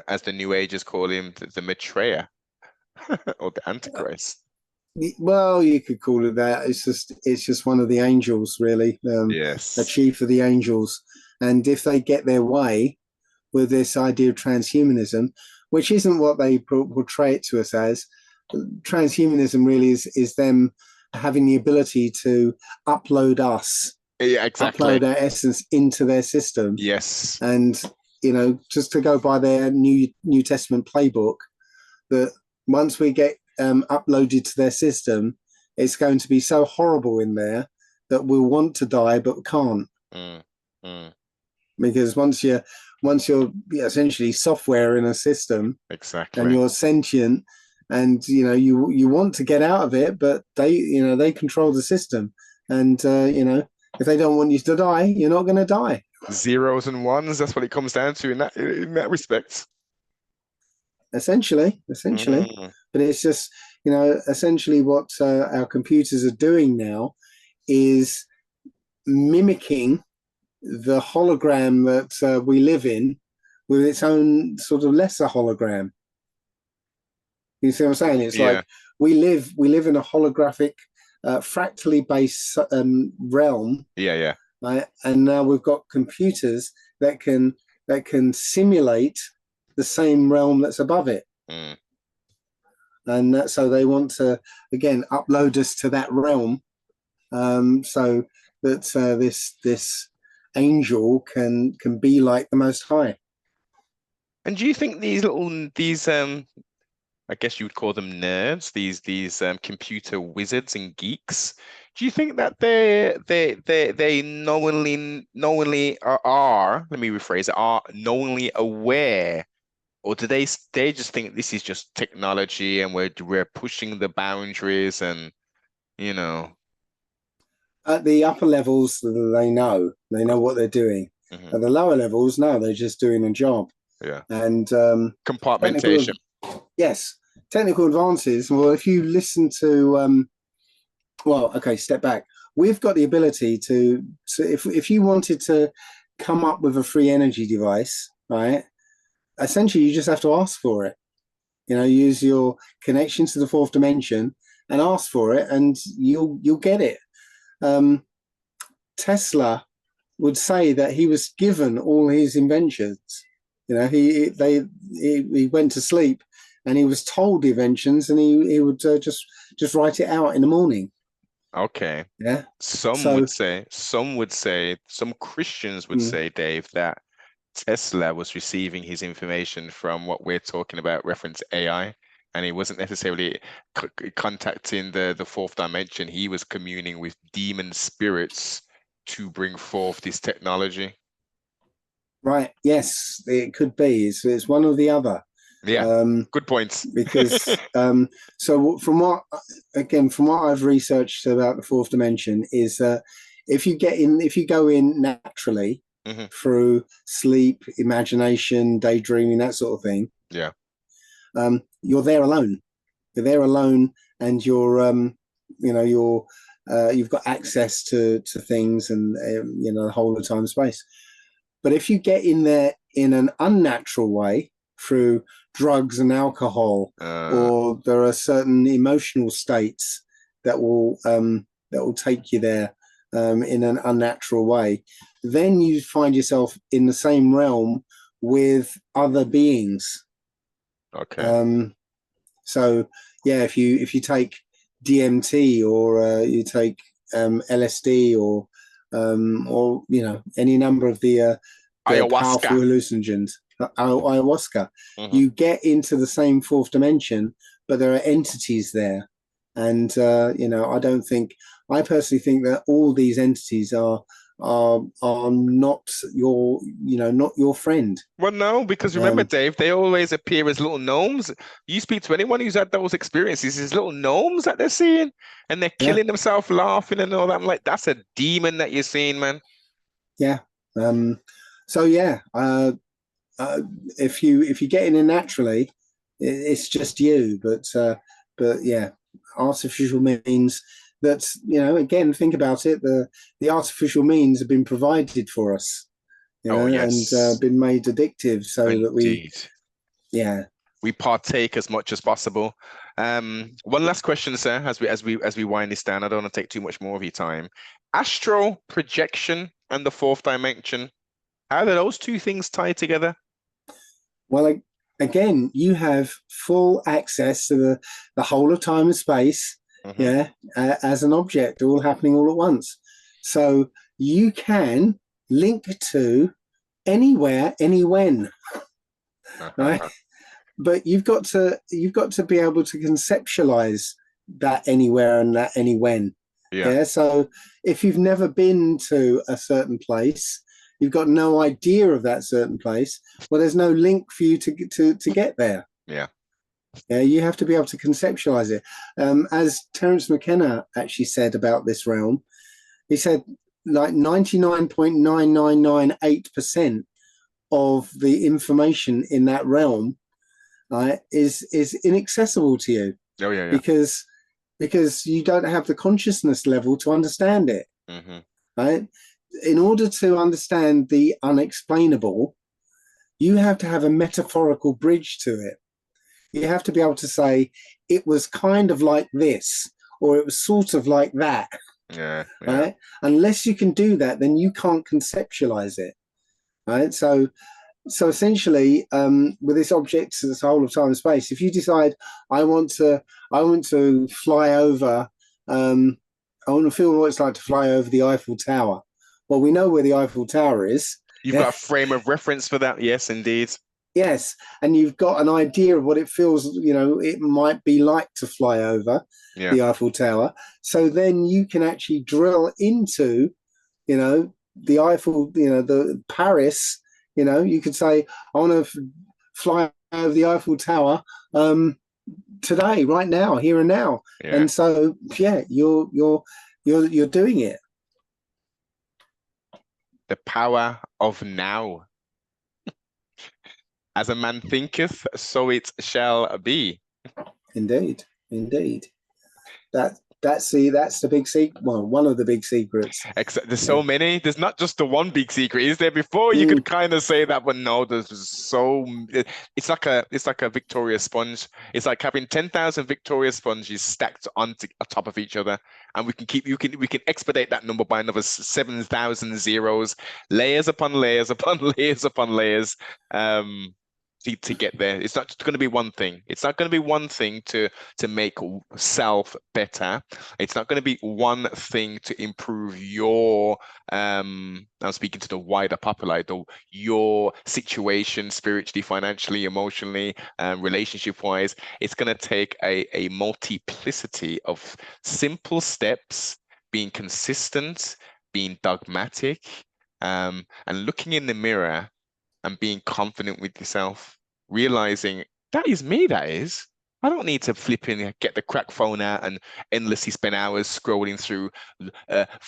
as the New Agers call him, the Maitreya or the Antichrist? Well, you could call it that. It's just one of the angels, really. Yes. The chief of the angels. And if they get their way with this idea of transhumanism, which isn't what they portray it to us as, transhumanism really is them having the ability to upload us, exactly, upload our essence into their system. Yes. And just to go by their New Testament playbook, that once we get uploaded to their system, it's going to be so horrible in there that we'll want to die but can't. Because once you're essentially software in a system, exactly, and you're sentient, and you want to get out of it, but they control the system, and if they don't want you to die, you're not going to die. Zeros and ones, that's what it comes down to in that respect. Essentially. But it's just essentially what our computers are doing now is mimicking the hologram that we live in with its own sort of lesser hologram. You see what I'm saying? It's like we live in a holographic, fractally based realm. Yeah. Right? And now we've got computers that can simulate the same realm that's above it. And so they want to again upload us to that realm, so that this angel can be like the Most High. And do you think these I guess you would call them nerds, these computer wizards and geeks, do you think that they knowingly are, let me rephrase it, are knowingly aware, or do they just think this is just technology and we're pushing the boundaries, and At the upper levels, they know what they're doing. At the lower levels, no, they're just doing a job. Yeah. And compartmentation. Technical advances. Well, if you listen to step back. We've got the ability to if you wanted to come up with a free energy device, right? Essentially, you just have to ask for it. Use your connection to the fourth dimension and ask for it, and you'll get it. Tesla would say that he was given all his inventions. He went to sleep and he was told the inventions, and he would just write it out in the morning. Okay. Yeah. Some Christians would say, Dave, that Tesla was receiving his information from what we're talking about, reference AI, and he wasn't necessarily contacting the fourth dimension. He was communing with demon spirits to bring forth this technology. Right. Yes, it could be. It's one or the other. Yeah. Good points. Because so from what I've researched about the fourth dimension is that if you go in naturally through sleep, imagination, daydreaming, that sort of thing. Yeah. You're there alone. You're there alone, and you've got access to things, and the whole of time and space. But if you get in there in an unnatural way through drugs and alcohol, or there are certain emotional states that will take you there in an unnatural way, then you find yourself in the same realm with other beings. Okay. So yeah, if you take DMT, or you take LSD, or any number of the powerful hallucinogens, ayahuasca, you get into the same fourth dimension, but there are entities there, And I personally think that all these entities are not not your friend. Well, no, because remember, Um, Dave, they always appear as little gnomes. You speak to anyone who's had those experiences, these little gnomes that they're seeing, and they're yeah, killing themselves laughing and all that. I'm like, that's a demon that you're seeing, man. yeah. So yeah, uh, if you get in it naturally, it's just you. But yeah, artificial means that again, think about it. The artificial means have been provided for us, Oh, and yes, been made addictive so that indeed. yeah. We partake as much as possible. One last question, sir, as we wind this down. I don't want to take too much more of your time. Astral projection and the fourth dimension. How do those two things tie together? Well, again, you have full access to the whole of time and space, Hmm. yeah, as an object, all happening all at once. So you can link to anywhere, anywhen, right? But you've got to be able to conceptualize that anywhere and that anywhen. Yeah. Yeah. So if you've never been to a certain place, you've got no idea of that certain place. Well, there's no link for you to get there. Yeah. Yeah, you have to be able to conceptualize it. As Terence McKenna actually said about this realm, he said like 99.9998% of the information in that realm is inaccessible to you Oh, yeah, yeah. because you don't have the consciousness level to understand it. Hmm. Right? In order to understand the unexplainable, you have to have a metaphorical bridge to it. You have to be able to say it was kind of like this, or it was sort of like that. Yeah, yeah. Right? Unless you can do that, then you can't conceptualize it. Right? So essentially, with this object, this whole of time and space, if you decide I want to fly over, I want to feel what it's like to fly over the Eiffel Tower. Well, we know where the Eiffel Tower is. You've got a frame of reference for that. Yes, indeed. Yes, and you've got an idea of what it feels, it might be like to fly over Yeah. the Eiffel Tower. So then you can actually drill into, the Eiffel, the Paris. You could say, I want to fly over the Eiffel Tower today, right now, here and now. Yeah. And so, yeah, you're doing it. The power of now. As a man thinketh, so it shall be. Indeed, indeed. That's the big secret. Well, one of the big secrets. Except there's so many. There's not just the one big secret, is there? Before you could kind of say that, but no, there's so. It's like a Victoria sponge. It's like having 10,000 Victoria sponges stacked on top of each other, and we can expedite that number by another 7,000 zeros, layers upon layers upon layers upon layers. To get there. It's not just going to be one thing. It's not going to be one thing to make self better. It's not going to be one thing to improve your I'm speaking to the wider populace, your situation spiritually, financially, emotionally, relationship wise. It's going to take a multiplicity of simple steps, being consistent, being dogmatic, and looking in the mirror and being confident with yourself, realizing that is me, that is. I don't need to flip in, get the crack phone out and endlessly spend hours scrolling through,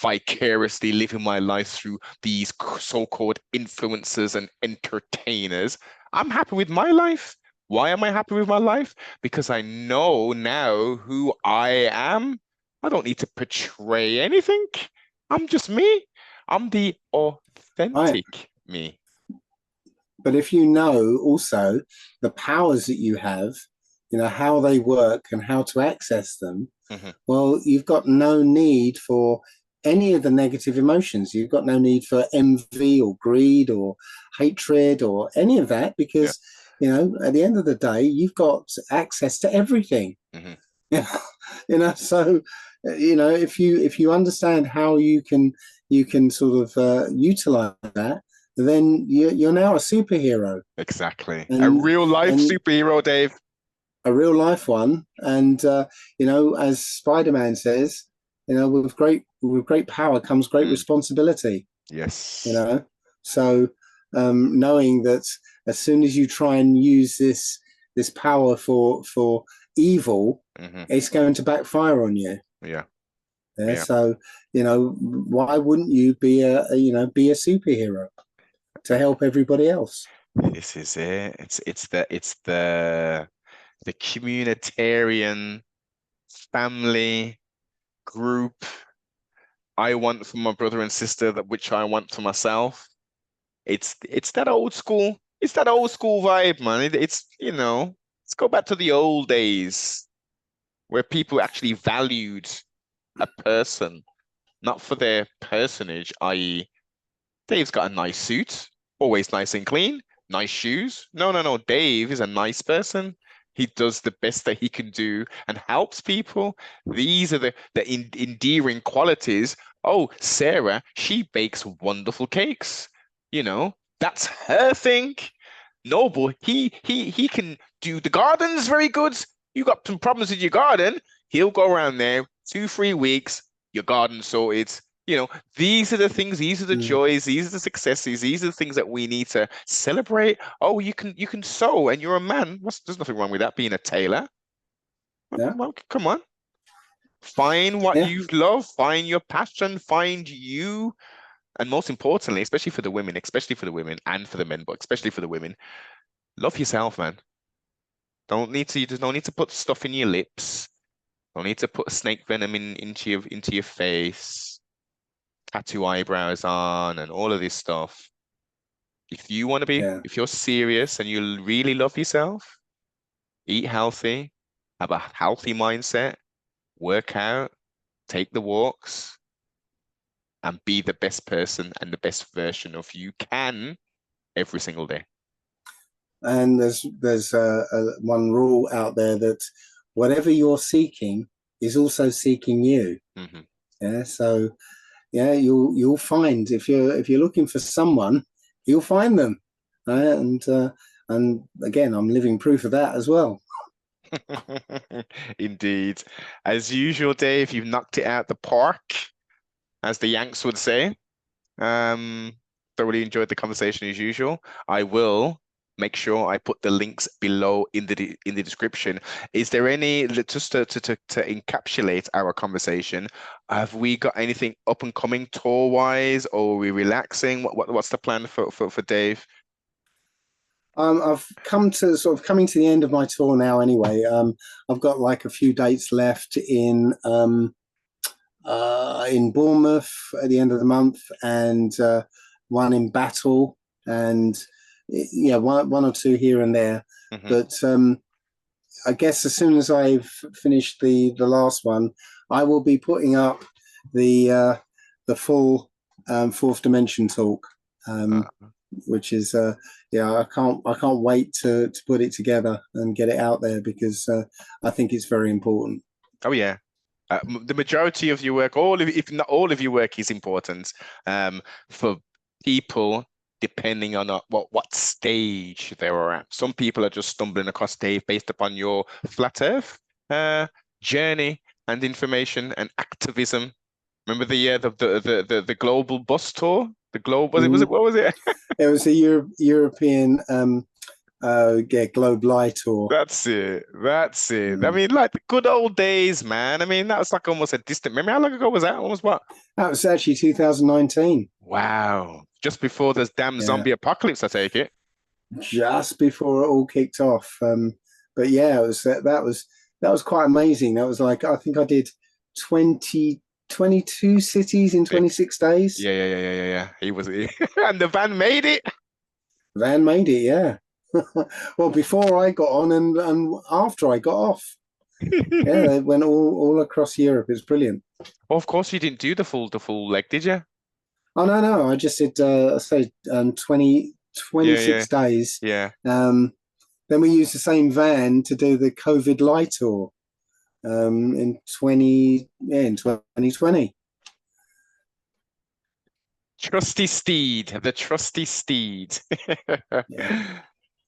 vicariously living my life through these so-called influencers and entertainers. I'm happy with my life. Why am I happy with my life? Because I know now who I am. I don't need to portray anything. I'm just me. I'm the authentic me. But if you know also the powers that you have, how they work and how to access them, well, you've got no need for any of the negative emotions. You've got no need for envy or greed or hatred or any of that because, at the end of the day, you've got access to everything. So, if you understand how you can sort of utilize that, then you're now a superhero. Exactly. A real life superhero, Dave. a real life one. And as Spider-Man says, with great power comes great Mm, responsibility. You yes. know, so knowing that as soon as you try and use this power for evil, Hmm. it's going to backfire on you. Yeah. Yeah, Yeah. so why wouldn't you be a superhero to help everybody else? This is it. It's the communitarian family group I want for my brother and sister, that which I want for myself. It's that old school. It's that old school vibe, man. Let's go back to the old days where people actually valued a person, not for their personage, i.e., Dave's got a nice suit, always nice and clean, nice shoes. No, no, no. Dave is a nice person. He does the best that he can do and helps people. These are the endearing qualities. Oh, Sarah, she bakes wonderful cakes. That's her thing. Noble, he can do the gardens very good. You got some problems with your garden, he'll go around there 2, 3 weeks, your garden sorted. These are the things, these are the Mm, joys, these are the successes, these are the things that we need to celebrate. Oh, you can sew and you're a man. There's nothing wrong with that, being a tailor. yeah, Well, come on. Find what yeah, you love, find your passion, find you. And most importantly, especially for the women and for the men, but especially for the women, love yourself, man. You just don't need to put stuff in your lips. Don't need to put snake venom into your face, tattoo eyebrows on, and all of this stuff. yeah. If you're serious and you really love yourself, eat healthy, have a healthy mindset, work out, take the walks, and be the best person and the best version of you can every single day. And there's one rule out there that whatever you're seeking is also seeking you. Hmm. Yeah, so yeah, you'll find if you're looking for someone, you'll find them. And again, I'm living proof of that as well. Indeed. As usual, Dave, you've knocked it out the park, as the Yanks would say. Um, Thoroughly enjoyed the conversation as usual. I will make sure I put the links below in the description. Is there any, just to encapsulate our conversation, have we got anything up and coming tour wise, or are we relaxing? What's the plan for Dave? I've come to sort of coming to the end of my tour now. Anyway, I've got like a few dates left in Bournemouth at the end of the month, and one in Battle, and yeah, one or two here and there. Hmm. But I guess as soon as I've finished the last one, I will be putting up the full Fourth Dimension talk, Uh, which is yeah, I can't wait to put it together and get it out there because I think it's very important. oh yeah. The majority of your work, if not all of your work, is important for people, depending on what stage they were at. Some people are just stumbling across Dave based upon your flat Earth uh, journey and information and activism. Remember the global bus tour? The globe, was it Mhm. what was it? It was a European yeah, Globe Light tour. That's it. That's it. I Mm. mean, like the good old days, man. I mean, that was like almost a distant memory. How long ago was that? Almost what? That was actually 2019. Wow. Just before this damn Yeah, zombie apocalypse, I take it. just before it all kicked off. But yeah, that was quite amazing. That was like I think I did 22 cities in Big. 26 days. Yeah, yeah, yeah, yeah, yeah, yeah. He was, and the van made it. Van made it, yeah. Well, before I got on and after I got off. Yeah, they went all across Europe. It's brilliant. Well, of course, you didn't do the full leg, did you? Oh no, I just did I say 20 Yeah, twenty yeah, six days. yeah. Um, then we used the same van to do the COVID light tour in 2020. Trusty steed, the trusty steed. Yeah.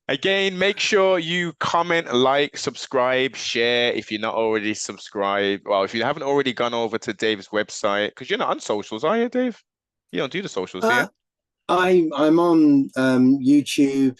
Again, make sure you comment, like, subscribe, share if you're not already subscribed. Well, if you haven't already gone over to Dave's website, because you're not on socials, are you, Dave? You don't do the socials, do Uh, you? I'm on YouTube,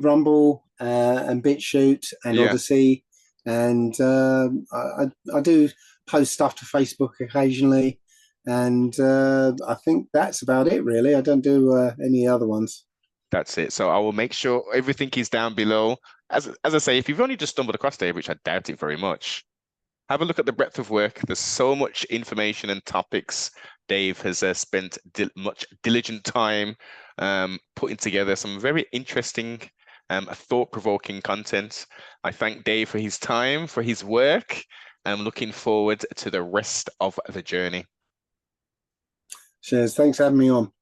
Rumble, and BitChute and Yeah, Odyssey, and I do post stuff to Facebook occasionally, and I think that's about it really. I don't do any other ones. that's it. So I will make sure everything is down below. As I say, if you've only just stumbled across Dave, which I doubt it very much, have a look at the breadth of work. There's so much information and topics. Dave has spent much diligent time putting together some very interesting, thought-provoking content. I thank Dave for his time, for his work, and I'm looking forward to the rest of the journey. Cheers. Thanks for having me on.